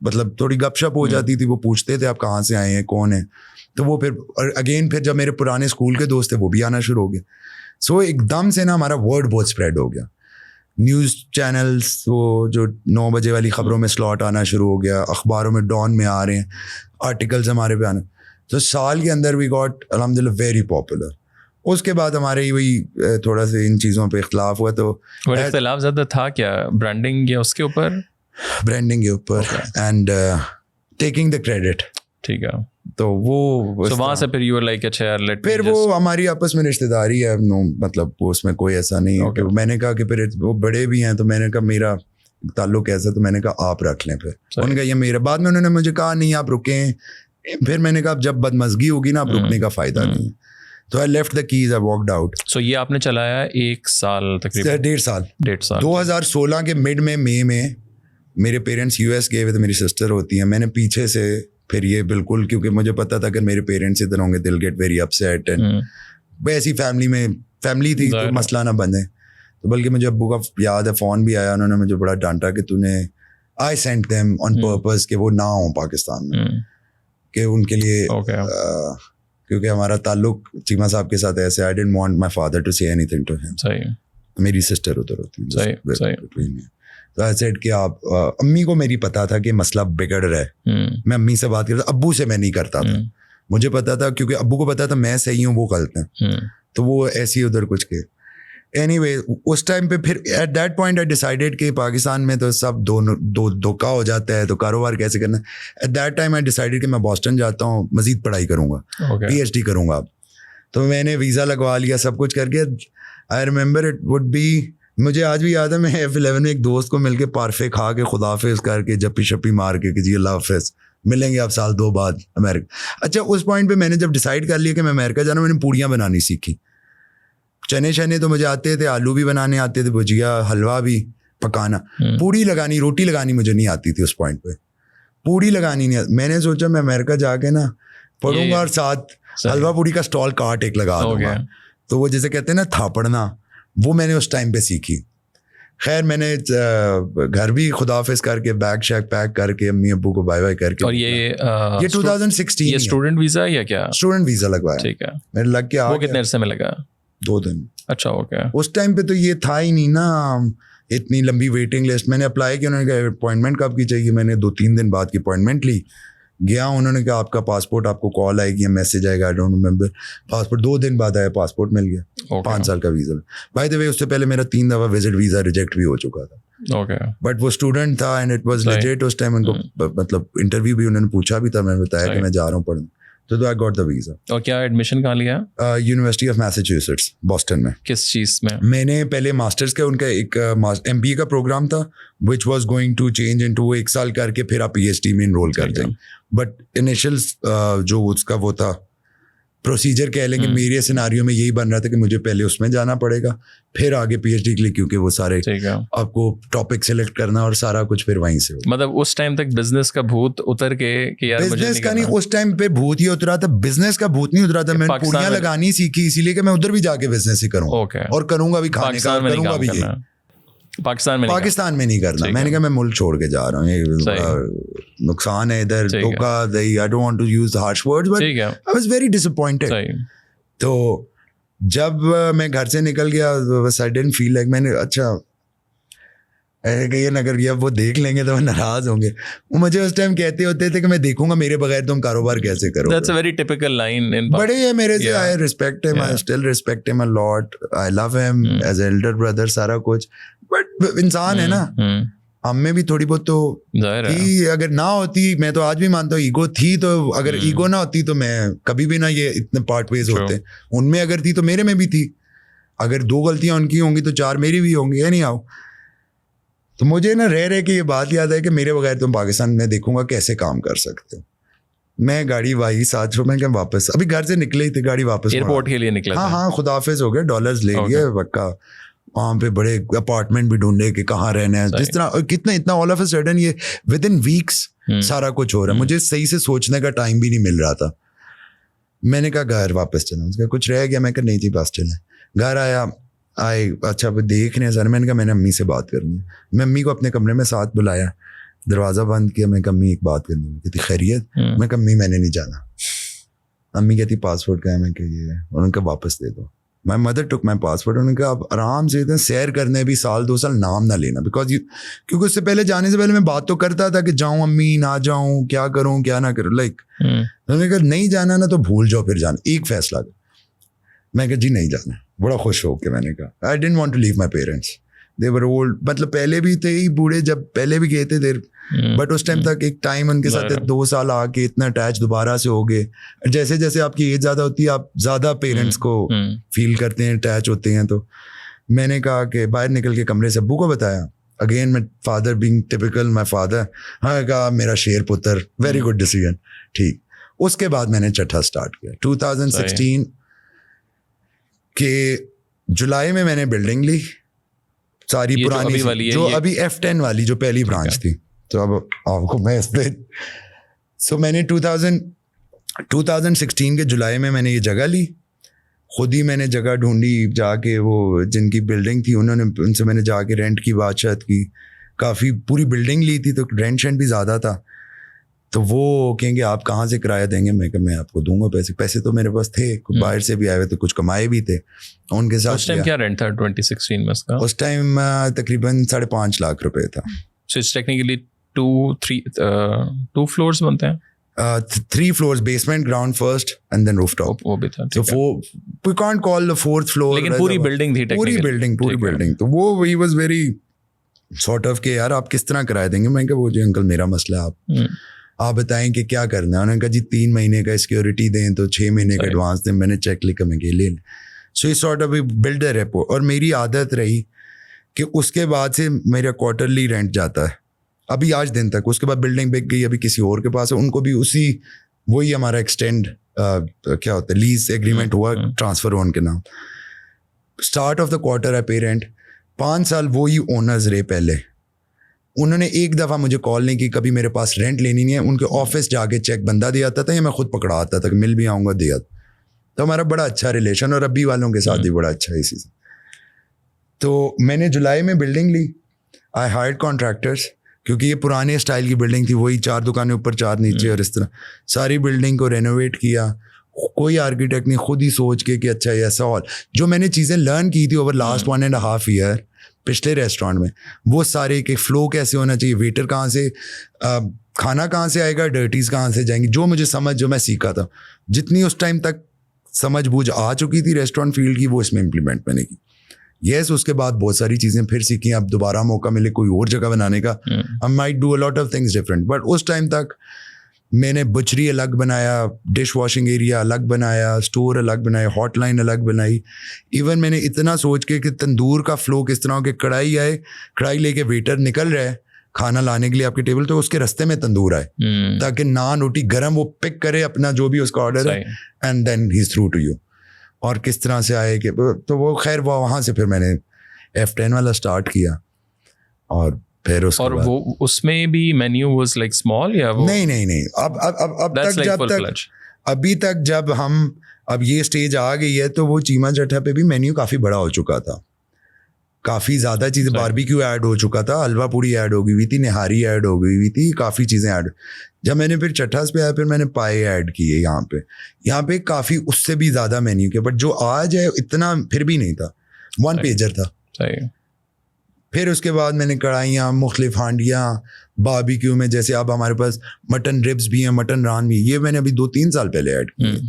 मतलब थोड़ी गपशप हो जाती थी, वो पूछते थे आप कहाँ से आए हैं, कौन है। तो वो फिर अगेन, फिर जब मेरे पुराने स्कूल के दोस्त थे वो भी आना शुरू हो गए। सो एकदम से ना हमारा वर्ड बहुत स्प्रेड हो गया। न्यूज़ चैनल्स, वो जो 9 बजे वाली ख़बरों में स्लॉट आना शुरू हो गया, अखबारों में डॉन में आ रहे हैं, आर्टिकल्स हमारे पे आने। तो साल के अंदर वी गॉट अल्हम्दुलिल्लाह वेरी पॉपुलर। उसके बाद हमारे ही वही थोड़ा सा इन चीज़ों पे इख्तलाफ हुआ। तो इख्तलाफ ज़्यादा था क्या, ब्रांडिंग या उसके ऊपर? ब्रांडिंग के ऊपर एंड टेकिंग द क्रेडिट। ठीक है, तो वो वहाँ से फिर यू लाइक अच्छा यार लेट, फिर वो हमारी आपस में रिश्तेदारी है, नो मतलब वो उसमें कोई ऐसा नहीं है। मैंने कहा कि फिर वो बड़े भी हैं, तो मैंने कहा मेरा ताल्लुक ऐसा, तो मैंने कहा आप रख लें। फिर उन्होंने कहा ये मेरा, बाद में उन्होंने मुझे कहा नहीं आप रुकें। फिर मैंने कहा जब बदमज़गी होगी ना, आप रुकने का फ़ायदा नहीं है। तो I left the keys, I walked out. So ये आपने चलाया 1 साल तकरीबन? 1.5 साल। 1.5 साल। 2016 के मिड में, मई में मेरे पेरेंट्स US गए हुए थे, मेरी सिस्टर होती है। मैंने पीछे से फिर ये बिल्कुल, क्योंकि मुझे पता था कि मेरे पेरेंट्स इधर होंगे, दिल गेट वेरी अपसेट। एंड वैसी फैमिली थी तो मसला ना बने। तो बल्कि मुझे अब्बू का याद है, फ़ोन भी आया, उन्होंने मुझे बड़ा डांटा कि तूने, I sent them on purpose कि वो ना हो पाकिस्तान में, कि उनके लिए क्योंकि हमारा ताल्लुक चीमा साहब के साथ ऐसे, I didn't want my father to say anything to him. सही। मेरी सिस्टर उधर होती है। सही। तो आई सेड कि आप, अम्मी को मेरी पता था कि मसला बिगड़ रहा है। मैं अम्मी से बात करता, अब्बू से मैं नहीं करता था। मुझे पता था, क्योंकि अब्बू को पता था मैं सही हूँ, वो गलत हैं। तो वो ऐसी उधर कुछ के। एनीवे, उस टाइम पे फिर eight that point I decided कि पाकिस्तान में तो सब धोखा हो जाता है, तो कारोबार कैसे करना। At that time I decided कि मैं बॉस्टन जाता हूँ, मजीद पढ़ाई करूँगा, PhD करूँगा। तो मैंने वीज़ा लगवा लिया, सब कुछ करके। I remember it would be, मुझे आज भी याद है, मैं F11 में एक दोस्त को मिलके पारफे खा के, खुदाफिज करके, जप्पी शप्पी मार के कि जी अल्लाह हाफिज़, मिलेंगे आप साल 2 बाद अमेरिका। अच्छा, उस पॉइंट पे मैंने जब डिसाइड कर लिया कि मैं अमेरिका जाना, मैंने पूड़ियाँ बनानी सीखी। चने शने तो मुझे आते थे, आलू भी बनाने आते थे, भुजिया, हलवा भी पकाना। पूड़ी लगानी, रोटी लगानी मुझे नहीं आती थी उस पॉइंट पे। पूड़ी लगानी नहीं आती। मैंने सोचा मैं अमेरिका जाके ना पढ़ूंगा और साथ हलवा पूड़ी का स्टॉल काट एक लगा दूंगा। तो वो जैसे कहते हैं ना थापड़ना, वो मैंने उस टाइम पे सीखी। खैर मैंने घर भी खुदाफिज करके, बैग शैग पैक करके, अम्मी अब्बू को बाय बाय करके। और ये 2016 ये स्टूडेंट वीज़ा या क्या? स्टूडेंट वीज़ा लगवाया। ठीक है, मेरे लग के आ गया। वो कितने अरसे में लगा? 2 दिन। अच्छा, ओके। उस टाइम पे तो ये था ही नहीं ना इतनी लंबी वेटिंग लिस्ट। मैंने अप्लाई किया, उन्होंने कहा अपॉइंटमेंट कब की चाहिए। मैंने 2-3 दिन बाद की अपॉइंटमेंट ली, गया, उन्होंने कहा आपका पासपोर्ट, आपको कॉल आएगी या मैसेज आएगा, आई डोंट रिमेंबर। पासपोर्ट 2 दिन बाद आया, पासपोर्ट मिल गया। 5 साल का वीज़ा। बाय द वे उससे पहले मेरा 3 दफ़ा विजिट वीज़ा रिजेक्ट भी हो चुका था। ओके। बट वो स्टूडेंट था एंड इट वाज लेजिट। उस टाइम उनको मतलब इंटरव्यू भी उन्होंने पूछा भी था, मैंने बताया कि मैं जा रहा हूँ पढ़ने। तो आई गॉट द वीज़ा। और क्या एडमिशन कहाँ लिया? यूनिवर्सिटी ऑफ मैसाचुसेट्स, बॉस्टन में। किस चीज़ में? मैंने पहले मास्टर्स का उनका एक MBA का प्रोग्राम था, which was going to change into 1 साल करके फिर आप PhD में इनरोल करते हैं। बट इनिशियल जो उसका वो था प्रोसीजर कह लेंगे। मेरे सिनारियो में यही बन रहा था कि मुझे पहले उसमें जाना पड़ेगा, फिर आगे पीएचडी के लिए, क्योंकि वो सारे आपको टॉपिक सेलेक्ट करना और सारा कुछ फिर वहीं से। मतलब उस टाइम तक बिजनेस का भूत उतर के कि यार बिजनेस का नहीं, उस टाइम पे भूत ही उतरा था, बिजनेस का भूत नहीं उतरा था। मैंने पूरियां लगानी सीखी इसीलिए कि मैं उधर भी जाके बिजनेस ही करूँ और करूंगा भी, खाने का करूंगा भी। ये पाकिस्तान में नहीं करना। मैंने कहा मैं मुल्क छोड़ के जा रहा हूँ, ये नुकसान है इधर, धोखा दही, I don't want to use harsh words, but I was very disappointed. तो जब मैं घर से निकल गया, बस आई डिडंट फील लाइक, मैंने अच्छा ये नगर गया, वो देख लेंगे तो वो नाराज होंगे। वो मुझे उस टाइम कहते होते थे कि मैं देखूंगा मेरे बगैर तुम कारोबार कैसे करोगे। That's a very typical line in बड़े हैं मेरे से, I respect him, I still respect him a lot, I love him as elder brother, सारा कुछ, बट इंसान है ना, हम में भी थोड़ी बहुत तो थी। अगर ना होती, मैं तो आज भी मानता हूँ ईगो थी, तो अगर ईगो ना होती तो मैं कभी भी ना ये इतने पार्ट वेज होते। उनमें अगर थी तो मेरे में भी थी, अगर 2 गलतियां उनकी होंगी तो 4 मेरी भी होंगी, है नहीं आओ। तो मुझे ना रह के ये बात याद है कि मेरे बगैर तुम पाकिस्तान में देखूंगा कैसे काम कर सकते हो। मैं गाड़ी वाही 700 में क्या वापस, अभी घर से निकले ही थे, गाड़ी वापस एयरपोर्ट के लिए निकला। हाँ खुदाफिज हो गया, डॉलर्स ले लिए पक्का। वहाँ पे बड़े अपार्टमेंट भी ढूंढे कि कहाँ रहना है, जिस तरह कितना इतना ऑल ऑफ अ सडन ये विद इन वीक्स सारा कुछ हो रहा है। मुझे सही से सोचने का टाइम भी नहीं मिल रहा था। मैंने कहा घर वापस चला, उसका कुछ रह गया, मैं कहा नहीं थी बस चले। घर आया अच्छा देख रहे हैं सर, मैंने कहा मैंने अम्मी से बात करनी है। मैं अम्मी को अपने कमरे में साथ बुलाया, दरवाज़ा बंद किया, मैं कहा अम्मी एक बात करनी है। कहती खैरियत? मैं कहा अम्मी मैंने नहीं जाना। अम्मी कहती पासपोर्ट का है, मैं कहा ये है, और उनका वापस दे दो। My mother took my passport, उन्होंने कहा आप आराम से सैर करने भी 1-2 साल नाम ना लेना, बिकॉज क्योंकि उससे पहले जाने से पहले मैं बात तो करता था कि जाऊँ अम्मी, ना जाऊँ, क्या करूँ क्या ना करूँ, लाइक उन्होंने कहा नहीं जाना ना तो भूल जाओ, फिर जाना, एक फैसला कर। मैं कहा जी नहीं जाना, बड़ा खुश हो के मैंने कहा I didn't want to leave my parents, they were old, मतलब पहले भी थे ही बूढ़े, जब पहले भी गए थे देर, बट उस टाइम तक एक टाइम उनके साथ 2 साल आके इतना अटैच दोबारा से हो गए। जैसे जैसे आपकी एज ज़्यादा होती है आप ज़्यादा पेरेंट्स को फील करते हैं, अटैच होते हैं। तो मैंने कहा कि बाहर निकल के कमरे से अब्बू को बताया, again my father being typical my father, हाँ कहा मेरा शेर पुत्र, वेरी गुड डिसीजन, ठीक। उसके बाद मैंने चट्ठा स्टार्ट किया 2016 के जुलाई में। मैंने बिल्डिंग ली सारी पुरानी वाली जो अभी F10 वाली जो पहली ब्रांच थी। तो अब आपको मैं इस पे मैंने 2016 के जुलाई में मैंने ये जगह ली, खुद ही मैंने जगह ढूंढी जाके, वो जिनकी बिल्डिंग थी उन्होंने, उनसे मैंने जाके रेंट की बातचीत की, काफ़ी पूरी बिल्डिंग ली थी तो रेंट भी ज़्यादा था। तो वो कहेंगे आप कहाँ से किराया देंगे, मैं आपको दूंगा पैसे तो मेरे पास थे, बाहर से भी आए हुए तो कुछ कमाए भी थे उनके साथ। उस टाइम क्या रेंट था 2016 में उसका? उस टाइम तकरीबन 5.5 लाख रुपए था। सो इट्स टेक्निकली 2 फ्लोर्स बनते हैं, 3 floors, basement, ground first and then rooftop. वो भी था। So we can't call the 4th floor, लेकिन पूरी बिल्डिंग थी, पूरी बिल्डिंग। तो वो he was very sort of के यार आप किस तरह किराया देंगे। मैं कहा वो जी अंकल मेरा मसला है, आप बताएं कि क्या करना है। उन्होंने कहा जी 3 महीने का सिक्योरिटी दें तो 6 महीने का एडवांस दें। मैंने चेक लिखा, मैं ले लें। सो इस sort of build a repo. और मेरी आदत रही कि उसके बाद से मेरा क्वार्टरली रेंट जाता है, अभी आज दिन तक। उसके बाद बिल्डिंग बिक गई, अभी किसी और के पास है, उनको भी उसी वही हमारा एक्सटेंड क्या होता है लीज एग्रीमेंट हुआ, ट्रांसफर ऑन के नाम। स्टार्ट ऑफ द क्वार्टर है पे रेंट। 5 साल वही ओनर्स रहे पहले। उन्होंने एक दफ़ा मुझे कॉल नहीं की, कभी मेरे पास रेंट लेनी नहीं है। उनके ऑफिस जाके चेक बंदा दे आता था या मैं खुद पकड़ा आता था कि मिल भी आऊँगा दे आता। तो हमारा बड़ा अच्छा रिलेशन, और अभी वालों के साथ भी बड़ा अच्छा है इसी से। तो मैंने जुलाई में बिल्डिंग ली, आई हायर्ड कॉन्ट्रैक्टर्स, क्योंकि ये पुराने स्टाइल की बिल्डिंग थी, वही 4 दुकानें ऊपर 4 नीचे, और इस तरह सारी बिल्डिंग को रेनोवेट किया। कोई आर्किटेक्ट नहीं, खुद ही सोच के कि अच्छा ये ऐसा हॉल, जो मैंने चीज़ें लर्न की थी ओवर लास्ट 1.5 ईयर पिछले रेस्टोरेंट में, वो सारे के फ्लो कैसे होना चाहिए, वेटर कहाँ से, खाना कहाँ से आएगा, डर्टीज़ कहाँ से जाएंगी, जो मुझे जो मैं सीखा था, जितनी उस टाइम तक समझ बूझ आ चुकी थी रेस्टोरेंट फील्ड की, वो इसमें इम्प्लीमेंट मैंने की। यस, उसके बाद बहुत सारी चीज़ें फिर सीखी। अब दोबारा मौका मिले कोई और जगह बनाने का, I might do a lot of things different. But उस टाइम तक मैंने बचरी अलग बनाया, डिश वॉशिंग एरिया अलग बनाया, स्टोर अलग बनाया, हॉटलाइन अलग बनाई। इवन मैंने इतना सोच के कि तंदूर का फ्लो किस तरह हो कि कढ़ाई आए, कढ़ाई लेके वेटर निकल रहा है, खाना लाने के लिए आपके टेबल, तो उसके रास्ते में तंदूर आए, ताकि नान रोटी गरम वो पिक करे अपना जो भी उसका ऑर्डर है, and then he is through to you. और किस तरह से आए कि तो वो खैर वो वहाँ से फिर मैंने F10 वाला स्टार्ट किया, और फिर उसके और बाद वो उसमें भी मेन्यू वाज लाइक स्मॉल या वो नहीं अब तक जब तक अभी तक जब हम अब ये स्टेज आ गई है तो वो चीमा चट्टा पे भी मेन्यू काफ़ी बड़ा हो चुका था, काफ़ी ज़्यादा चीज़ें, बारबेक्यू ऐड हो चुका था, हलवा पूड़ी ऐड हो गई हुई थी, निहारी ऐड हो गई हुई थी, काफ़ी चीज़ें ऐड। जब मैंने फिर चट्टास पे आया फिर मैंने पाए ऐड किए यहाँ पे काफ़ी उससे भी ज़्यादा मेन्यू के, बट जो आज है इतना फिर भी नहीं था, 1 पेजर था। फिर उसके बाद मैंने कढ़ाइयाँ, मुख्तलिफ हांडियाँ, बारबेक्यू में जैसे अब हमारे पास मटन रिब्स भी हैं, मटन रान भी, ये मैंने अभी 2-3 साल पहले ऐड किए।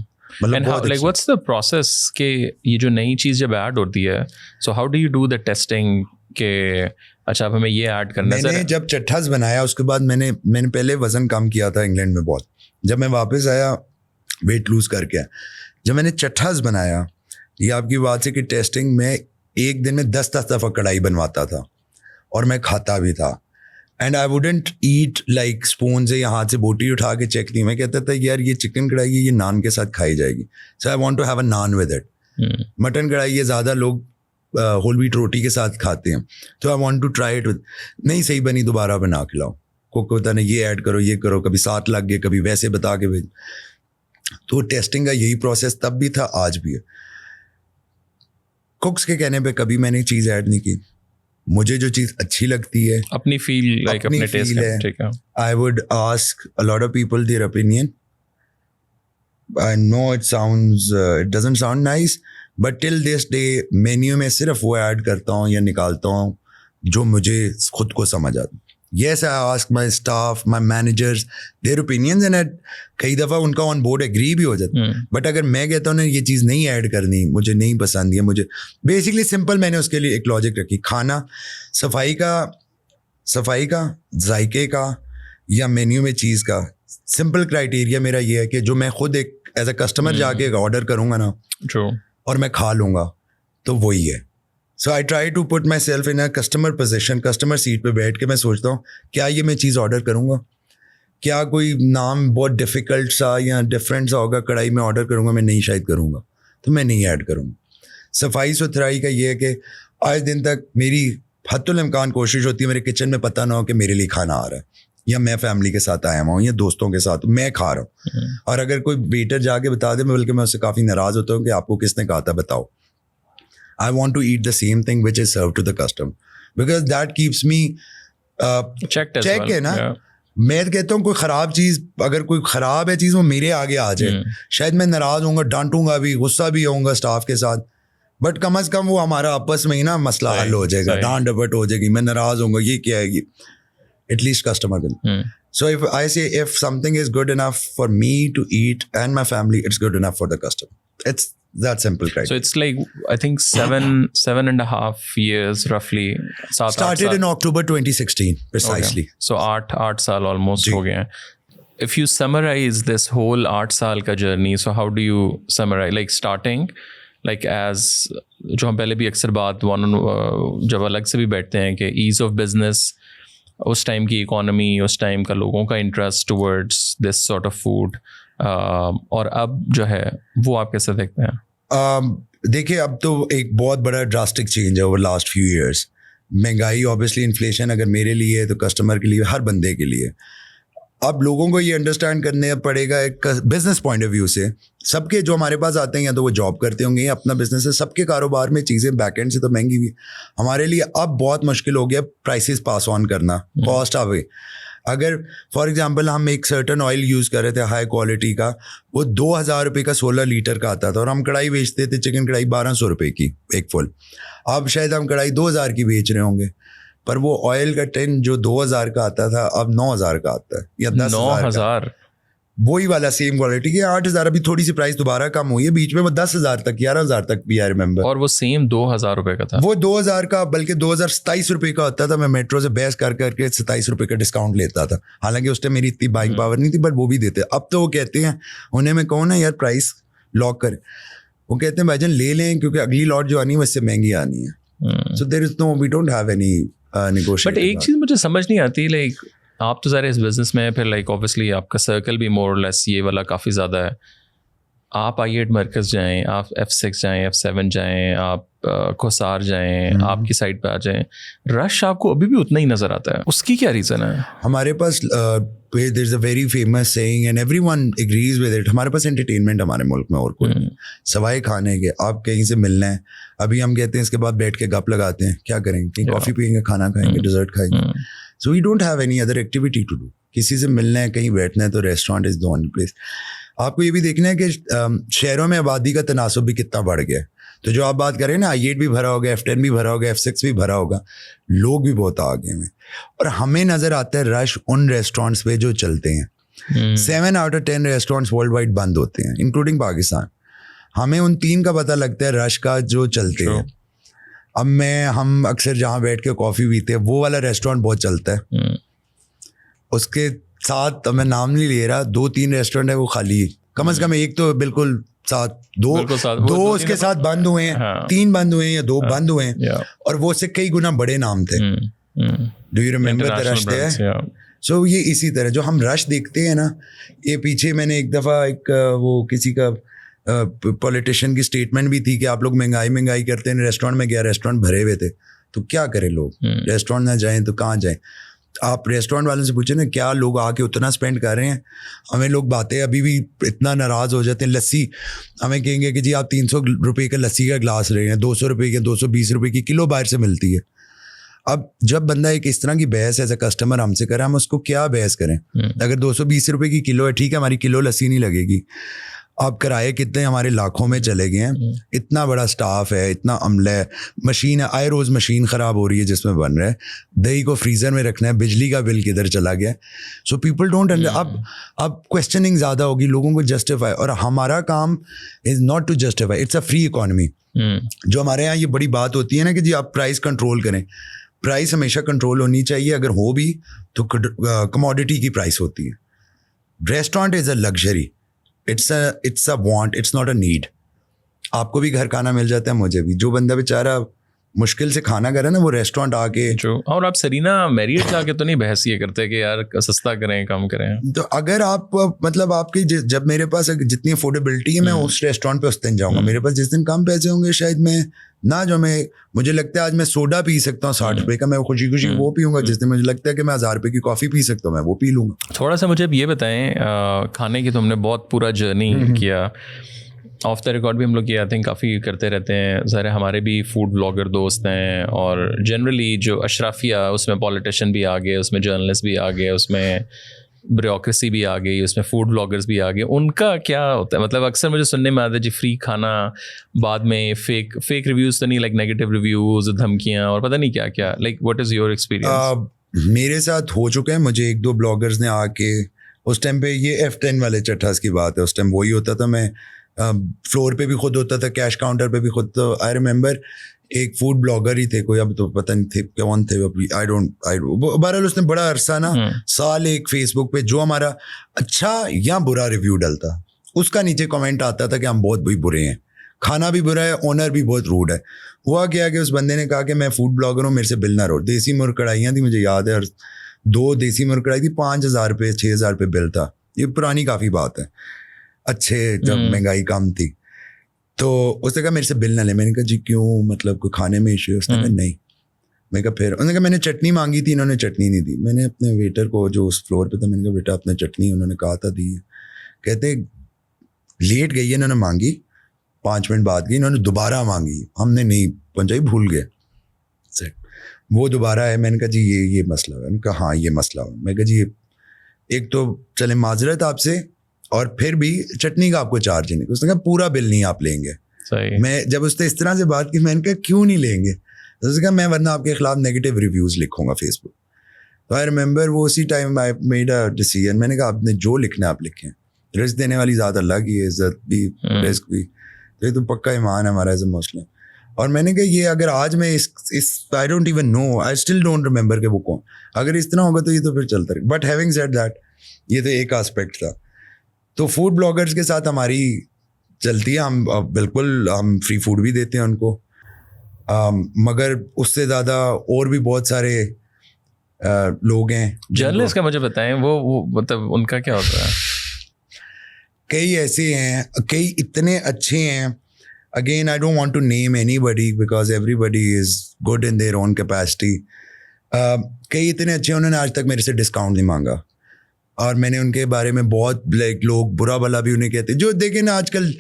मतलब लाइक व्हाट्स द प्रोसेस के ये जो नई चीज़ जब ऐड होती है, so how do you do the testing के अच्छा अब हमें ये ऐड करना है? मैंने जब चट्ठास बनाया उसके बाद मैंने पहले वज़न कम किया था इंग्लैंड में बहुत, जब मैं वापस आया वेट लूज़ करके, जब मैंने चट्ठास बनाया, ये आपकी बात है कि टेस्टिंग में एक दिन में 10 दफ़ा कढ़ाई बनवाता था और मैं खाता भी था, and I wouldn't eat like spoon से या हाथ से बोटी उठा के चेक नहीं, मैं कहता था यार ये चिकन कढ़ाई है, ये नान के साथ खाई जाएगी, so I want to have a naan with it. Mutton kadhai ये ज़्यादा लोग होल व्हीट रोटी के साथ खाते हैं, तो I want to try it with, नहीं सही बनी दोबारा बना खिलाओ, को पता नहीं ये ऐड करो ये करो, कभी 7 लग गए, कभी वैसे बता के भेज। तो टेस्टिंग का यही प्रोसेस तब भी था, आज भी है। कुक्स के कहने पे कभी मैंने चीज़ ऐड नहीं की, मुझे जो चीज़ अच्छी लगती है अपनी फील लाइक अपने टेस्ट है, ठीक है। I would ask a lot of people their opinion, I know it sounds it doesn't sound nice, but till this day menu में सिर्फ वो ऐड करता हूँ या निकालता हूँ जो मुझे खुद को समझ आता। Yes, I ask my staff, my managers, their opinions, and कई दफ़ा उनका ऑन बोर्ड एग्री भी हो जाता है, बट अगर मैं कहता हूँ ना ये चीज़ नहीं ऐड करनी, मुझे नहीं पसंद है, मुझे बेसिकली सिंपल मैंने उसके लिए एक लॉजिक रखी, खाना सफाई का जायके का या मेन्यू में चीज़ का सिंपल क्राइटेरिया मेरा ये है कि जो मैं खुद एक एज अ कस्टमर जाके ऑर्डर करूँगा ना और मैं खा लूँगा तो वही है। So I try to put myself in a customer position, customer seat पे बैठ के मैं सोचता हूँ क्या ये मैं चीज़ ऑर्डर करूँगा, क्या कोई नाम बहुत डिफ़िकल्ट सा या डिफरेंट सा होगा कढ़ाई में ऑर्डर करूँगा, मैं नहीं शायद करूँगा, तो मैं नहीं ऐड करूँगा। सफाई सुथराई का ये है कि आज दिन तक मेरी हद्दुल इम्कान कोशिश होती है मेरे किचन में पता ना हो कि मेरे लिए खाना आ रहा है, या मैं फैमिली के साथ आया हूँ या दोस्तों के साथ मैं खा रहा हूँ, और अगर कोई वेटर जाके बता दे, मैं बल्कि मैं उससे काफ़ी नाराज़ होता हूँ कि आपको किसने कहा था बताओ। I want to eat the same thing which is served to the customer because that keeps me checked as check well. है ना, Yeah. मैं कहता हूँ कोई ख़राब चीज़, अगर कोई ख़राब है चीज़ वो मेरे आगे आ जाए, शायद मैं नाराज़ होऊंगा, डांटूंगा भी, गुस्सा भी होऊंगा स्टाफ के साथ, बट कम से कम वो हमारा आपस में ही ना मसला हल हो जाएगा, डांट डपट हो जाएगी, मैं नाराज़ होऊंगा ये क्या है, at least customer will. So if I say if something is good enough for me to eat and my family, it's good enough for the customer. It's that simple. Right? So it's like I think 7.5 years roughly. Started in October 2016 precisely. Okay. So 8 साल almost हो गए हैं. If you summarize this whole 8 साल का journey, so how do you summarize? Like starting, like as जो हम पहले भी अक्सर बात जब अलग से भी बैठते हैं कि ease of business, उस टाइम की इकोनॉमी, उस टाइम का लोगों का interest towards this sort of food, और अब जो है वो आप कैसे देखते हैं? देखिए अब तो एक बहुत बड़ा ड्रास्टिक चेंज है ओवर लास्ट फ्यू इयर्स। महंगाई ऑब्वियसली, इन्फ्लेशन अगर मेरे लिए है तो कस्टमर के लिए, हर बंदे के लिए। अब लोगों को ये अंडरस्टैंड करने पड़ेगा एक बिजनेस पॉइंट ऑफ व्यू से, सबके जो हमारे पास आते हैं या तो वो जॉब करते होंगे या अपना बिजनेस है, सबके कारोबार में चीज़ें बैकएंड से तो महंगी हुई। हमारे लिए अब बहुत मुश्किल हो गया प्राइसेस पास ऑन करना, कॉस्ट अवे। अगर फॉर एग्जांपल हम एक सर्टन ऑयल यूज़ कर रहे थे हाई क्वालिटी का, वो 2000 रुपये का 16 लीटर का आता था, और हम कढ़ाई बेचते थे चिकन कढ़ाई 1200 रुपये की एक फुल। अब शायद हम कढ़ाई 2000 की बेच रहे होंगे, पर वो ऑयल का टिन जो 2000 का आता था अब 9000 का आता है या 10,000। वही वाला सेम क्वालिटी की 8000। अभी थोड़ी सी प्राइस दोबारा कम हुई है, बीच में वो 10,000 तक 11,000 तक भी आई रिमेंबर। और वो सेम 2000 रुपये का था, वो 2000 का बल्कि 2027 रुपये का होता था। मैं मेट्रो से बहस कर करके 27 रुपये का डिस्काउंट लेता था, हालांकि उस टाइम मेरी इतनी बाइंग पावर नहीं थी, बट वो भी देते। अब तो वो कहते हैं, उन्हें मैं कहूँ ना यार प्राइस लॉक कर, वो कहते हैं भाईजान ले लें क्योंकि अगली लॉट जो आनी है उससे महंगी आनी है। So there is no, we don't have any negotiate. बट एक चीज़ मुझे समझ नहीं आती, लाइक आप तो ज़रा इस बिज़नेस में है, फिर लाइक ऑब्वियसली आपका सर्कल भी मोर और लेस ये वाला काफ़ी ज़्यादा है. आप I8 मरकज़ जाएँ, आप F6 जाएँ, F7 जाएँ, आप कोसार जाएँ, आपकी साइड पे आ जाएँ, रश आपको अभी भी उतना ही नज़र आता है. उसकी क्या रीज़न है? हमारे पास there is a very famous saying and everyone agrees with it, हमारे पास एंटरटेनमेंट हमारे मुल्क में और कोई नहीं. सवाए खाने के आप कहीं से मिलना है, अभी हम कहते हैं इसके बाद बैठ के गप लगाते हैं, क्या करेंगे? कहीं कॉफ़ी पियेंगे, खाना खाएंगे, डिजर्ट खाएंगे. So we don't have any other activity to do. किसी से मिलना है, कहीं बैठना है, तो restaurant is the only place. आपको ये भी देखना है कि शहरों में आबादी का तनासुब भी कितना बढ़ गया है. तो जो आप बात करें ना, I8 भी भरा होगा, F10 भी भरा होगा, F6 भी भरा होगा, लोग भी बहुत आ गए हैं. और हमें नज़र आता है रश उन रेस्टोरेंट्स पे जो चलते हैं. 7 out of 10 restaurants world wide बंद होते हैं, इंक्लूडिंग पाकिस्तान. हमें उन 3 का पता लगता है रश का जो चलते हैं. अब हम अक्सर जहाँ बैठ के कॉफ़ी पीते हैं, वो वाला रेस्टोरेंट बहुत चलता है. उसके साथ मैं नाम नहीं ले रहा, 2-3 रेस्टोरेंट है वो खाली है. कम से कम एक तो बिल्कुल दो उसके साथ बंद हुए हैं. हाँ. 3 बंद हुए हैं या 2 बंद हुए हैं. और वो से कई गुना बड़े नाम थे. Do you remember the rush थे? सो ये इसी तरह जो हम रश देखते हैं ना, ये पीछे मैंने एक दफ़ा एक वो किसी का पॉलिटिशियन की स्टेटमेंट भी थी कि आप लोग महंगाई करते हैं. रेस्टोरेंट में गया, रेस्टोरेंट भरे हुए थे, तो क्या करें लोग? रेस्टोरेंट ना जाएं तो कहाँ जाएं? आप रेस्टोरेंट वालों से पूछे ना, क्या लोग आके उतना स्पेंड कर रहे हैं? हमें लोग बातें अभी भी इतना नाराज़ हो जाते हैं. लस्सी हमें कहेंगे कि जी आप 300 रुपये का लस्सी का गिलास ले रहे हैं, 200 रुपये के, 220 रुपये की किलो बाहर से मिलती है. अब जब बंदा एक इस तरह की बहस एज ए कस्टमर हमसे करे, हम उसको क्या बहस करें? अगर 220 रुपये की किलो है, ठीक है, हमारी किलो लस्सी नहीं लगेगी. आप किराए कितने हमारे लाखों में चले गए हैं. इतना बड़ा स्टाफ है, इतना अमला है, मशीन है, आए रोज़ मशीन ख़राब हो रही है जिसमें बन रहा है. दही को फ्रीज़र में रखना है, बिजली का बिल किधर चला गया. सो पीपल डोंट अब क्वेश्चनिंग ज़्यादा होगी, लोगों को जस्टिफाई. और हमारा काम is not to justify, it's a free economy. जो हमारे यहाँ ये बड़ी बात होती है ना कि जी आप प्राइस कंट्रोल करें. प्राइस हमेशा कंट्रोल होनी चाहिए. अगर हो भी तो कमोडिटी की प्राइस होती है. Restaurant is a luxury, it's a want, it's not a need. आपको भी घर खाना मिल जाता है, मुझे भी. जो बंदा बेचारा मुश्किल से खाना करे ना, वो रेस्टोरेंट आके और आप सरीना मैरियट जाके तो नहीं बहस ये करते कि यार सस्ता करें, कम करें. तो अगर आप मतलब आपकी जब मेरे पास जितनी अफोर्डेबिलिटी है, मैं उस रेस्टोरेंट पे उस दिन जाऊँगा. मेरे पास जिस दिन कम पैसे होंगे शायद मैं ना जो मुझे लगता है आज मैं सोडा पी सकता हूँ 60 रुपये का, मैं खुशी वो पीऊँगा. जिस दिन मुझे लगता है कि मैं 1000 रुपये की कॉफ़ी पी सकता हूँ, मैं वो पी लूँगा. थोड़ा सा मुझे अब ये बताएं, खाने की तो हमने बहुत पूरा जर्नी किया. ऑफ द रिकॉर्ड भी हम लोग ये आई थिंक काफ़ी करते रहते हैं. ज़रा हमारे भी फूड ब्लॉगर दोस्त हैं, और जनरली जो अशराफिया, उसमें पॉलिटिशियन भी आ गए, उसमें जर्नलिस्ट भी आ गए, उसमें ब्यूरोक्रेसी भी आ गई, उसमें फूड ब्लॉगर्स भी आ गए. उनका क्या होता है? मतलब अक्सर मुझे सुनने में आता है जी फ्री खाना, बाद में फेक रिव्यूज़ तो नहीं, लाइक नेगेटिव रिव्यूज़, धमकियाँ और पता नहीं क्या क्या. Like what is your experience? मेरे साथ हो चुका है. मुझे 1-2 ब्लॉगर्स ने आके, उस टाइम पे ये F10 वाले चट्ठास की बात है, उस टाइम वही होता था. मैं फ्लोर पे भी खुद होता था, कैश काउंटर पे भी खुद. तो आई रिमेंबर एक फूड ब्लॉगर ही थे कोई, अब तो पता नहीं थे कौन थे, आई डोंट बहरहाल उसने बड़ा अरसा ना, साल एक फेसबुक पे जो हमारा अच्छा या बुरा रिव्यू डलता, उसका नीचे कमेंट आता था कि हम बहुत भी बुरे हैं, खाना भी बुरा है, ओनर भी बहुत रूड है. हुआ क्या कि उस बंदे ने कहा कि मैं फूड ब्लॉगर हूँ, मेरे से बिल ना रो. देसी मुर्ग कढ़ाइयाँ थी, मुझे याद है, और 2 देसी मुर्ग कढ़ाई थी, 5000 रुपये 6000 रुपये बिल था. ये पुरानी काफ़ी बात है, अच्छे जब महंगाई कम थी. तो उसने कहा मेरे से बिल ना ले. मैंने कहा जी क्यों, मतलब कोई खाने में इशू है? उसने कहा नहीं. मैं कहा फिर? उसने कहा मैंने चटनी मांगी थी, इन्होंने चटनी नहीं दी. मैंने अपने वेटर को जो उस फ्लोर पे था, मैंने कहा बेटा अपने चटनी, उन्होंने कहा था दी है. कहते लेट गई है, इन्होंने मांगी, 5 मिनट बाद गई, इन्होंने दोबारा मांगी, हमने नहीं पहुँचाई, भूल गए. सेट वो दोबारा है. मैंने कहा जी ये मसला है. मैंने कहा हाँ ये मसला है. मैं कहा जी एक तो चले माजरत आपसे, और फिर भी चटनी का आपको चार्ज नहीं. उसने कहा पूरा बिल नहीं आप लेंगे. सही. मैं जब उसने इस तरह से बात की, मैंने कहा क्यों नहीं लेंगे? तो उसने कहा मैं वरना आपके खिलाफ नेगेटिव रिव्यूज़ लिखूंगा फेसबुक. तो आई रिमेंबर वो उसी time I made a decision. मैंने कहा आपने जो लिखना है आप लिखें, रिस्क देने वाली ज़्यादा अलग ही है, इज्जत भी रिस्क भी. तो ये तो पक्का ईमान है हमारा एज ए मुस्लिम. और मैंने कहा ये अगर आज मैं इस I don't even know, I still don't remember कि वो कौन, अगर इस तरह होगा तो ये तो फिर चलता रहे. बट हैविंग सेड दैट, ये तो एक एस्पेक्ट था. तो फूड ब्लॉगर्स के साथ हमारी चलती है. हम बिल्कुल हम फ्री फूड भी देते हैं उनको. मगर उससे ज़्यादा और भी बहुत सारे लोग हैं जर्नलिस्ट का मुझे बताएं, वो मतलब उनका क्या होता है? कई ऐसे हैं, कई इतने अच्छे हैं. Again I don't want to name anybody because everybody is good in their own capacity. कई इतने अच्छे, उन्होंने आज तक मेरे से डिस्काउंट नहीं मांगा. और मैंने उनके बारे में बहुत लाइक लोग बुरा भला भी उन्हें कहते हैं. जो देखें ना आजकल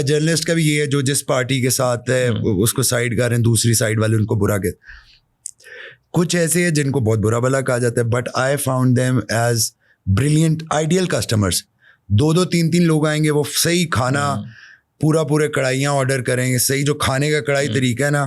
जर्नलिस्ट का भी ये है, जो जिस पार्टी के साथ है उसको साइड कर रहे हैं, दूसरी साइड वाले उनको बुरा कहते. कुछ ऐसे हैं जिनको बहुत बुरा भला कहा जाता है, but I found them as brilliant ideal customers. 2-2, 3-3 लोग आएंगे, वो सही खाना पूरे कढ़ाइयाँ ऑर्डर करेंगे. सही जो खाने का कढ़ाई तरीका है ना,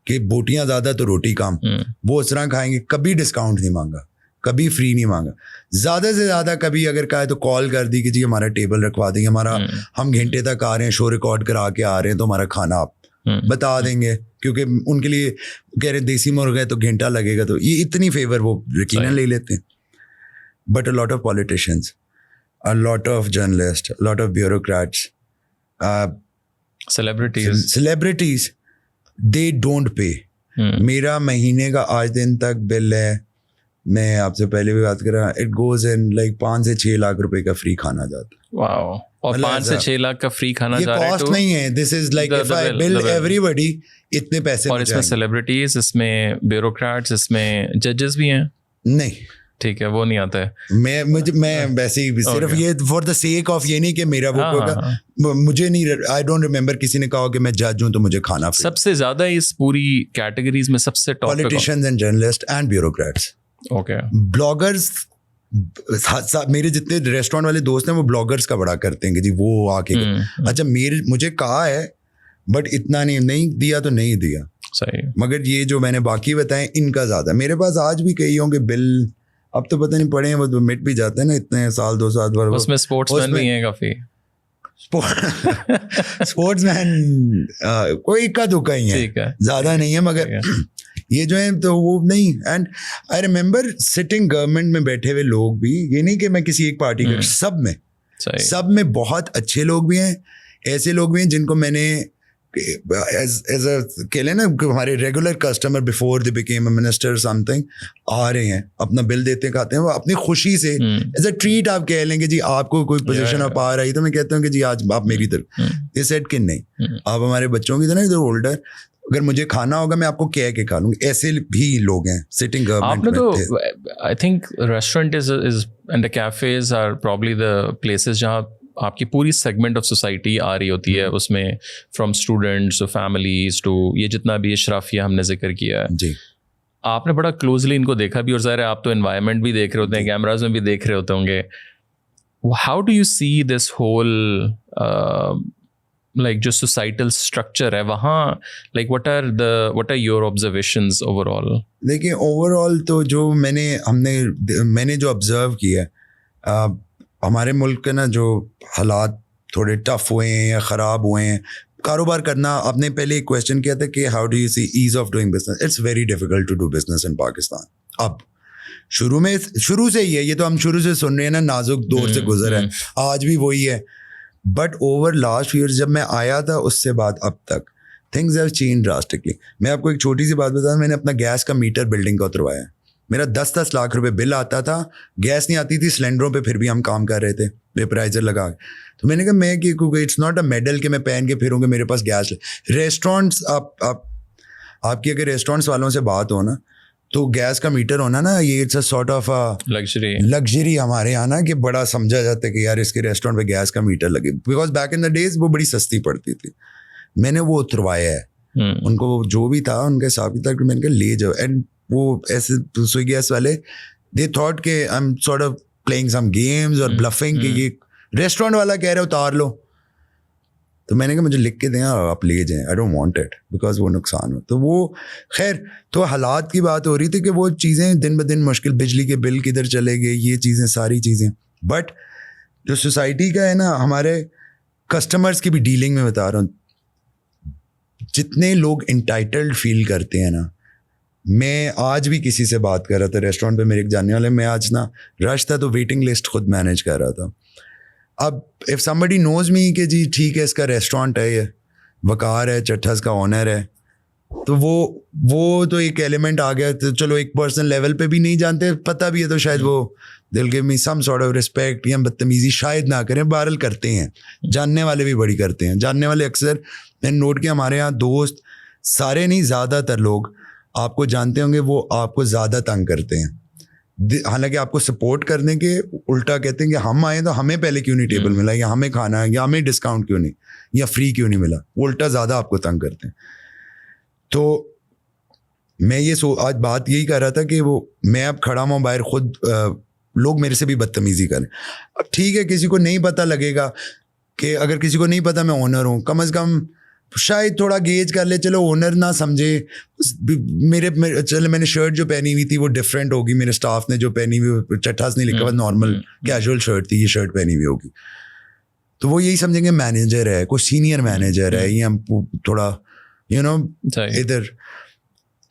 कि बोटियाँ ज़्यादा तो रोटी कम, वो उस तरह खाएंगे. कभी डिस्काउंट नहीं मांगा, कभी फ्री नहीं मांगा. ज़्यादा से ज़्यादा कभी अगर कहा तो कॉल कर दी कि जी हमारा टेबल रखवा देंगे, हमारा हम घंटे तक आ रहे हैं, शो रिकॉर्ड करा के आ रहे हैं, तो हमारा खाना आप बता देंगे. क्योंकि उनके लिए कह रहे देसी मुर्गा है तो घंटा लगेगा, तो ये इतनी फेवर वो यकीनन ले लेते हैं. But a lot of politicians, a lot of journalists, a lot of bureaucrats, celebrities, they don't pay. मेरा महीने का आज दिन तक बिल है, मैं आपसे पहले भी बात कर रहा, इट गोज इन लाइक 5 से 6 लाख रुपए का फ्री खाना जाता है. वाओ. और 5 से 6 लाख का फ्री खाना जा रहा है. ये कॉस्ट नहीं है, this is like if I bill everybody, इतने पैसे. और इसमें सेलिब्रिटीज, इसमें ब्यूरोक्रेट्स, इसमें जजेस भी हैं? नहीं, ठीक है, वो नहीं आता है. मैं वैसे ही सिर्फ ये फॉर द सेक ऑफ, ये नहीं कि मेरा वो होगा. मुझे नहीं, आई डोंट रिमेम्बर किसी ने कहा कि मैं जज हूं तो मुझे खाना. सबसे ज्यादा इस पूरी कैटेगरीज में सबसे top politicians and journalist and bureaucrats. Okay. Bloggers, मेरे जितने रेस्टोरेंट वाले दोस्त हैं वो ब्लॉगर्स का बड़ा करते हैं कि जी वो आके अच्छा मुझे कहा है बट इतना नहीं दिया तो नहीं दिया. सही. मगर ये जो मैंने बाकी बताए इनका ज्यादा. मेरे पास आज भी कई होंगे बिल, अब तो पता नहीं पड़े हैं, वो मिट भी जाते हैं ना इतने साल 2 साल बाद. उसमें स्पोर्ट्समैन भी हैं काफी. स्पोर्ट्समैन कोई इक्का दुक्का ही है, ज्यादा नहीं है. मगर ये जो है तो वो नहीं. And I remember sitting government में बैठे हुए लोग भी, ये नहीं कि मैं किसी एक पार्टी का, सब में बहुत अच्छे लोग भी हैं, ऐसे लोग भी हैं जिनको मैंने एज अ कह लें ना हमारे regular customer before they became a minister something, आ रहे हैं अपना बिल देते खाते हैं, वो अपनी खुशी से एज अ ट्रीट आप कह लेंगे जी आपको कोई पोजीशन आप आ रही, तो मैं कहता हूँ कि जी आज आप मेरी तरफ. ये सेट कि नहीं, आप हमारे बच्चों की तरह इधर ओल्डर, अगर मुझे खाना होगा मैं आपको कह के खा लूँगी. ऐसे भी लोग हैं सिटिंग गवर्नमेंट में. तो I think restaurant is and the cafes are probably the places जहाँ आपकी पूरी सेगमेंट ऑफ सोसाइटी आ रही होती है. उसमें from students to families to ये जितना भी अशराफिया हमने जिक्र किया है जी. आपने बड़ा क्लोजली इनको देखा भी, और ज़ाहिर है आप तो एनवायरनमेंट भी देख रहे होते हैं, कैमराज में भी देख रहे होते होंगे. How do you see this whole like जो सोसाइटल स्ट्रक्चर है वहाँ, like what are your observations overall? देखिए ओवरऑल तो जो मैंने जो ऑब्जर्व किया हमारे मुल्क के ना जो हालात थोड़े टफ हुए हैं या ख़राब हुए हैं कारोबार करना. आपने पहले एक क्वेश्चन किया था कि how do you see ease of doing business. It's very difficult to do business in Pakistan. अब शुरू से ही है, ये तो हम शुरू से सुन रहे हैं ना, नाजुक दौर से गुजर है, आज भी वही है. बट ओवर लास्ट ईयर जब मैं आया था उससे बाद अब तक थिंग्स हैव चेंज ड्रास्टिकली. मैं आपको एक छोटी सी बात बता, मैंने अपना गैस का मीटर बिल्डिंग का उतरवाया. मेरा 10-10 लाख रुपए बिल आता था, गैस नहीं आती थी सिलेंडरों पे, फिर भी हम काम कर रहे थे वेपराइजर लगा के. तो मैंने कहा मैं कि इट्स नॉट अ मेडल कि मैं पहन के फिरूंगा मेरे पास गैस. रेस्टोरेंट्स आपकी अगर रेस्टोरेंट्स वालों से बात हो ना तो गैस का मीटर होना ना, ये it's a sort of luxury हमारे यहाँ ना, कि बड़ा समझा जाता है कि यार इसके रेस्टोरेंट पे गैस का मीटर लगे. Because back in the days वो बड़ी सस्ती पड़ती थी. मैंने वो उतरवाया है. उनको जो भी था उनके हिसाब किताब मैंने कहा ले जाओ. एंड वो ऐसे स्विगी गैस वाले दे थॉट के I am sort of playing some games और ब्लफिंग कि ये रेस्टोरेंट वाला कह रहे उतार लो. तो मैंने कहा मुझे लिख के दें आप ले जाएं, आई डोंट वांट इट बिकॉज वो नुकसान हो. तो वो खैर तो हालात की बात हो रही थी कि वो चीज़ें दिन ब दिन मुश्किल, बिजली के बिल किधर चले गए, ये चीज़ें सारी चीज़ें. बट जो सोसाइटी का है ना, हमारे कस्टमर्स की भी डीलिंग में बता रहा हूँ, जितने लोग इंटाइटल्ड फील करते हैं ना, मैं आज भी किसी से बात कर रहा था रेस्टोरेंट पे, मेरे एक जानने वाले, मैं आज ना रश था तो वेटिंग लिस्ट खुद मैनेज कर रहा था. अब इफ समबडी नोज मी कि जी ठीक है इसका रेस्टोरेंट है, ये वकार है, चट्ठास का ओनर है, तो वो तो एक एलिमेंट आ गया। तो चलो एक पर्सनल लेवल पे भी नहीं जानते, पता भी है तो शायद वो they'll give me some sort of respect या बदतमीजी शायद ना करें, बहरहाल करते हैं। जानने वाले भी बड़ी करते हैं। जानने वाले अक्सर मैंने नोट किया, हमारे यहाँ दोस्त सारे नहीं ज़्यादातर लोग आपको जानते होंगे, वो आपको ज़्यादा तंग करते हैं। हालांकि आपको सपोर्ट करने के उल्टा कहते हैं कि हम आए तो हमें पहले क्यों नहीं टेबल मिला, या हमें खाना है, या हमें डिस्काउंट क्यों नहीं, या फ्री क्यों नहीं मिला। वो उल्टा ज़्यादा आपको तंग करते हैं। तो मैं ये आज बात यही कर रहा था कि वो मैं अब खड़ा हूँ बाहर, खुद लोग मेरे से भी बदतमीजी करें। अब ठीक है, किसी को नहीं पता लगेगा कि अगर किसी को नहीं पता मैं ओनर हूँ, कम से कम शायद थोड़ा गेज कर ले, चलो ओनर ना समझे। चलो मैंने शर्ट जो पहनी हुई थी वो डिफरेंट होगी, मेरे स्टाफ ने जो पहनी हुई चट्ठास नहीं लिखा हुआ, नॉर्मल कैजुअल शर्ट थी, ये शर्ट पहनी हुई होगी, तो वो यही समझेंगे मैनेजर है, कोई सीनियर मैनेजर है, या थोड़ा इधर।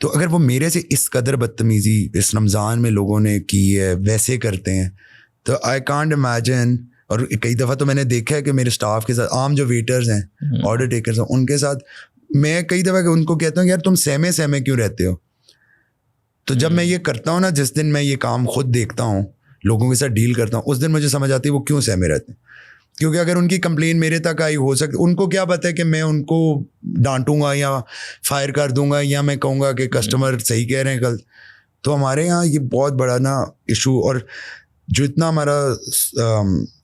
तो अगर वो मेरे से इस कदर बदतमीजी इस रमज़ान में लोगों ने की है, वैसे करते हैं, तो आई कांट इमेजिन। और कई दफ़ा तो मैंने देखा है कि मेरे स्टाफ के साथ, आम जो वेटर्स हैं, ऑर्डर टेकर्स हैं, उनके साथ मैं कई दफ़ा उनको कहता हूँ यार तुम सहमे सहमे क्यों रहते हो। तो जब मैं ये करता हूँ ना, जिस दिन मैं ये काम खुद देखता हूँ, लोगों के साथ डील करता हूँ, उस दिन मुझे समझ आती है वो क्यों सहमे रहते हैं। क्योंकि अगर उनकी कंप्लेन मेरे तक आई, हो सकती, उनको क्या पता है कि मैं उनको डांटूंगा या फायर कर दूंगा, या मैं कहूँगा कि कस्टमर सही कह रहे हैं कल। तो हमारे यहाँ ये बहुत बड़ा ना इशू, और जो इतना हमारा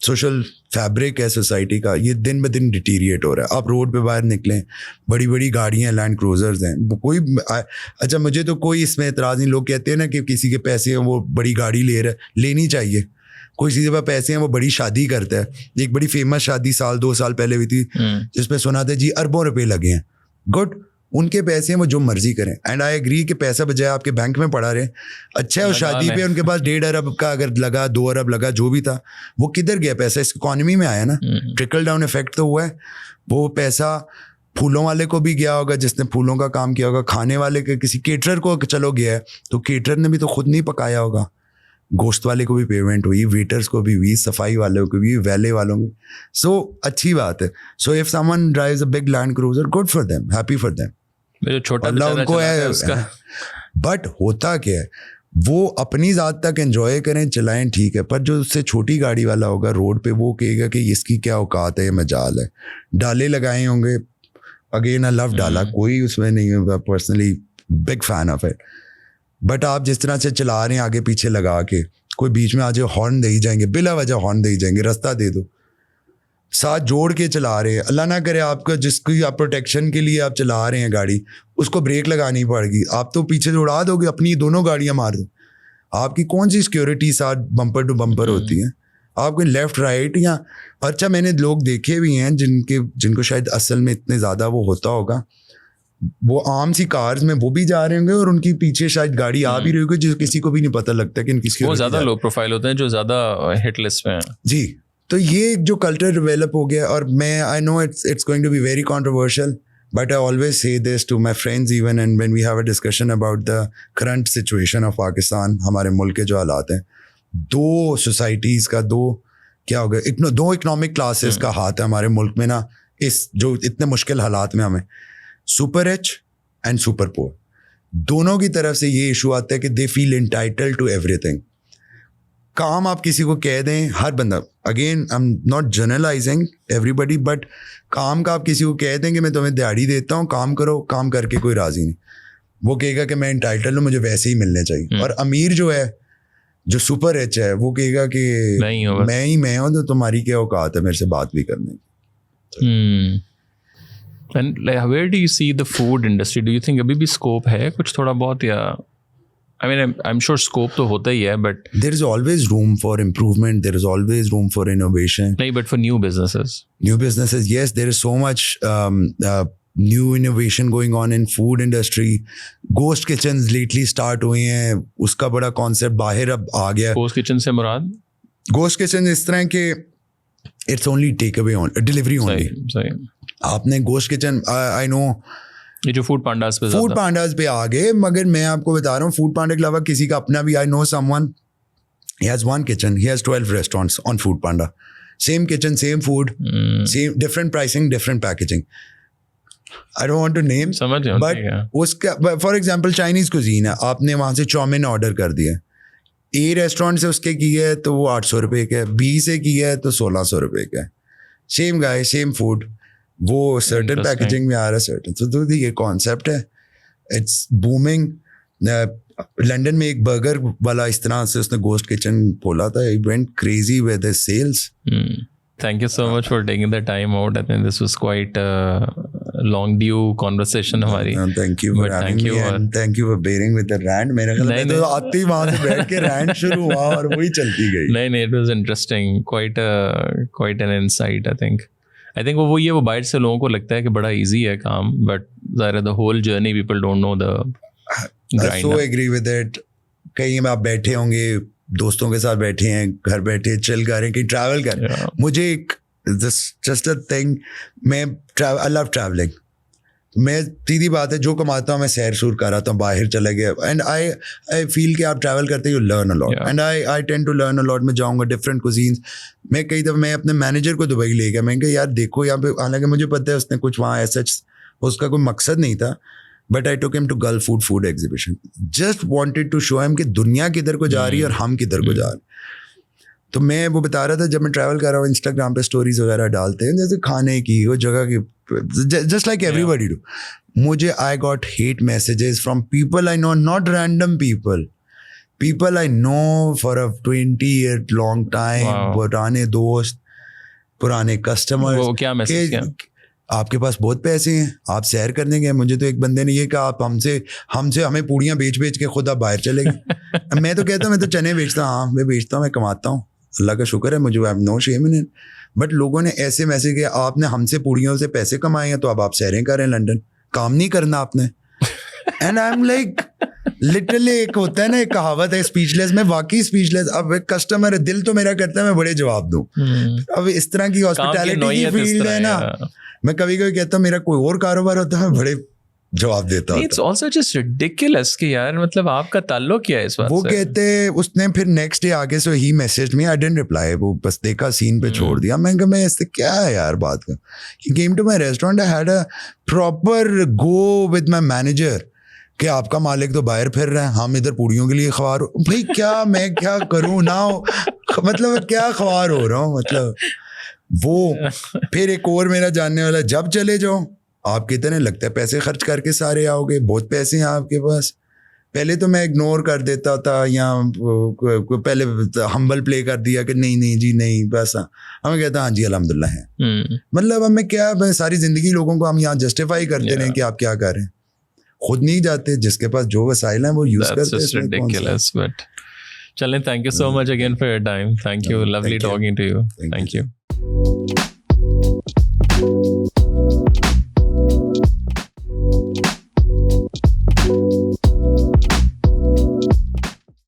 सोशल फैब्रिक है सोसाइटी का, ये दिन ब दिन डिटीरिएट हो रहा है। आप रोड पे बाहर निकलें, बड़ी बड़ी गाड़ियाँ, लैंड क्रूजर्स हैं, कोई अच्छा मुझे तो कोई इसमें एतराज़ नहीं। लोग कहते हैं ना कि किसी के पैसे हैं वो बड़ी गाड़ी ले रहा है, लेनी चाहिए। कोई किसी के पास पैसे हैं वो बड़ी शादी करता है। एक बड़ी फेमस शादी 2 साल पहले हुई थी, जिसमें सुना था जी अरबों रुपए लगे हैं। गुड, उनके पैसे हैं, वो जो मर्जी करें, एंड आई एग्री कि पैसा बजाय आपके बैंक में पड़ा रहे, अच्छा है। उस शादी पे उनके पास 1.5 अरब का अगर लगा, 2 अरब लगा, जो भी था, वो किधर गया पैसा? इस इकॉनमी में आया ना, ट्रिकल डाउन इफेक्ट तो हुआ है। वो पैसा फूलों वाले को भी गया होगा, जिसने फूलों का काम किया होगा, खाने वाले के किसी केटरर को चलो गया है, तो केटरर ने भी तो खुद नहीं पकाया होगा, गोश्त वाले को भी पेमेंट हुई, वेटर्स को भी हुई, सफाई वालों को भी, वैले वालों को। सो अच्छी बात है। So if someone drives a big land cruiser, good for them, happy for them, जो छोटा उनको है उसका। बट होता क्या है, वो अपनी ज़ात तक एंजॉय करें, चलाएं, ठीक है, पर जो उससे छोटी गाड़ी वाला होगा रोड पे, वो कहेगा कि इसकी क्या औकात है, ये मजाल है। डाले लगाए होंगे, अगेन आई लव डाला, कोई उसमें नहीं है, personally big fan of it. But आप जिस तरह से चला रहे हैं आगे पीछे लगा के, कोई बीच में आ जाए हॉर्न दे ही जाएंगे, बिला वजह हॉर्न दे ही जाएंगे, रास्ता दे दो। साथ जोड़ के चला रहे हैं, अल्लाह ना करे आपका जिसकी आप प्रोटेक्शन के लिए आप चला रहे हैं गाड़ी, उसको ब्रेक लगानी पड़ेगी, आप तो पीछे से उड़ा दोगे, अपनी दोनों गाड़ियां मार दो। आपकी कौन सी सिक्योरिटी साथ बम्पर टू बम्पर होती है? आपको लेफ्ट राइट या अच्छा, मैंने लोग देखे भी हैं जिनको शायद असल में इतने ज़्यादा वो होता होगा, वो आम सी कार्स में वो भी जा रहे होंगे और उनकी पीछे शायद गाड़ी आ भी रही होगी, जो किसी को भी नहीं पता लगता कि इनकी वो ज़्यादा लो प्रोफाइल होते हैं, जो ज़्यादा हिट लिस्ट में हैं। जी, तो ये जो कल्चर डेवलप हो गया, और मैं I know it's going to be very controversial, but I always say this to my friends even, and when we have a discussion about the current situation of Pakistan, हमारे मुल्क के जो हालात हैं, दो सोसाइटीज़ का, क्या हो गया, दो इकोनॉमिक क्लासेस का हाथ है हमारे मुल्क में ना, इस जो इतने मुश्किल हालात में हमें, super rich and super poor, दोनों की तरफ से ये इशू आता है कि they feel entitled to everything. काम आप किसी को कह दें, हर बंदा, again I am not generalising everybody, but काम का आप किसी को कह दें कि मैं तुम्हें दिहाड़ी देता हूँ, काम करो, काम करके कोई राजी नहीं, वो कहेगा कि मैं एंटाइटल्ड हूँ, मुझे वैसे ही मिलने चाहिए। और अमीर जो है, जो सुपर रिच है, वो कहेगा कि मैं हूँ, तो तुम्हारी क्या औकात है मेरे से बात भी करने की। And like, where do you see the food industry? Do you think अभी भी scope है कुछ थोड़ा बहुत, या I mean I'm sure scope तो होता ही है, but there is always room for improvement, there is always room for innovation. नहीं, but for new businesses, yes, there is so much new innovation going on in food industry. Ghost kitchens lately start हुए हैं, उसका बड़ा concept बाहर अब आ गया। Ghost kitchen से मुराद Ghost kitchen इस तरह के it's only take away on delivery only. सही। आपने गोश्त किचन, आई नो ये जो फूड पांडास पे आ गए, मगर मैं आपको बता रहा हूँ फूड पांडा के अलावा किसी का अपना भी, I know someone, he has one kitchen, he has 12 restaurants on food panda, same kitchen, same food, same different pricing, different packaging. I don't want to name, समझ गया, ठीक है। बट उसका फॉर एग्जांपल चाइनीज कुजीन है, आपने वहाँ से chowmein order कर दिया, ए रेस्टोरेंट से उसके किया है तो वो 800 रुपये का है, बी से किया है तो 1600 रुपये का है, सेम गाय सेम फूड, वो सर्टन पैकेजिंग में आ रहा है सर्टन, तो ये कॉन्सेप्ट है, इट्स बूमिंग। लंदन में एक बर्गर वाला इस तरह से उसने गोस्ट किचन खोला था, it went crazy with the sales. Thank you so much for taking the time out. I think this was quite a long due conversation हमारी। Thank you for But having thank you me and thank you for bearing with the rant। मेरे ख्याल में तो आते ही वहाँ से बैठ के rant शुरू हुआ और वही चलती गई। नहीं, it was interesting, quite an insight, I think वो ये बाहर से लोगों को लगता है कि बड़ा easy है काम, but the whole journey people don't know the grind। I so agree with it। कहीं आप बैठे होंगे, दोस्तों के साथ बैठे हैं, घर बैठे चिल कर रहे हैं, कहीं ट्रैवल कर रहे हैं। मुझे एक जस्ट अ थिंग, मैं आई लव ट्रैवलिंग। मैं सीधी बात है, जो कमाता हूँ मैं सैर सूर कर रहा हूँ, बाहर चला गया, एंड आई फील कि आप ट्रैवल करते you learn a lot, and I tend to learn a lot. मैं जाऊँगा डिफरेंट कुजीन्स। मैं कई दफ़ा मैं अपने मैनेजर को दुबई ले गया, मैं कहा यार देखो यहाँ पे, हालांकि मुझे पता है उसने कुछ वहाँ ऐसा उसका कोई मकसद नहीं था, but I took him to Gulf food exhibition, just wanted to show him कि दुनिया किधर को जा रही है और हम किधर को जा रहे हैं। तो मैं वो बता रहा था, जब मैं ट्रैवल कर रहा हूँ इंस्टाग्राम पे स्टोरीज वगैरह डालते हैं जैसे खाने की, वो जगह की, जस्ट लाइक एवरीबडी डू। मुझे I got hate messages from people I know, not random people I know for a 20 year long time, पुराने दोस्त, पुराने कस्टमर्स। वो क्या मैसेज किया? आपके पास बहुत पैसे हैं, आप सैर करने गए। मुझे तो एक बंदे ने ये कहा, आप हमसे हमें पूड़ियाँ बेच के खुद आप बाहर चले गए। मैं तो कहता हूँ मैं तो चने बेचता हूँ, हाँ मैं बेचता हूँ, मैं कमाता हूँ, अल्लाह का शुक्र है, मुझे no shame in it. But लोगों ने ऐसे मैसेज किया, आपने हमसे पूड़ियों से पैसे कमाए हैं तो अब आप सैरें कर रहे हैं लंदन, काम नहीं करना आपने। And I am like literally, एक होता है ना, एक कहावत है स्पीचलेस, मैं वाकई स्पीचलेस। अब एक कस्टमर है, दिल तो मेरा करता है मैं बड़े जवाब दूं। अब इस तरह की हॉस्पिटैलिटी की फील्ड है ना, मैं कभी कभी कहता हूँ मेरा कोई और कारोबार होता है, बड़े जवाब देता हूँ। इट्स आल्सो जस्ट रिडिकुलस कि यार मतलब आपका ताल्लुक क्या है इस बात से? वो कहते, उसने फिर नेक्स्ट डे आगे से ही message me, I didn't reply, वो बस देखा सीन पे छोड़ दिया। मैं कहा मैं इससे क्या है यार बात का। He came to my restaurant, I had a proper go with my manager कि आपका मालिक तो बाहर फिर रहे हैं, हम इधर पूड़ियों के लिए ख्वार हो। भाई क्या मैं क्या करूँ ना, मतलब क्या ख्वार हो रहा हूँ, मतलब वो। फिर एक और मेरा जानने वाला, जब चले जाओ आप कितने लगता है पैसे खर्च करके सारे आओगे, बहुत पैसे हैं आपके पास। पहले तो मैं इग्नोर कर देता था, या पहले हम्बल प्ले कर दिया कि नहीं जी नहीं पैसा, हमें कहता हाँ जी अल्हम्दुलिल्लाह है। मतलब हमें क्या, सारी जिंदगी लोगों को हम यहाँ जस्टिफाई करते रहे कि आप क्या कर रहे हैं, खुद नहीं जाते, जिसके पास जो वसाइल हैं वो यूज करते हैं। चलें, thank you so much again for your time. Thank you, lovely talking to you. Thank you.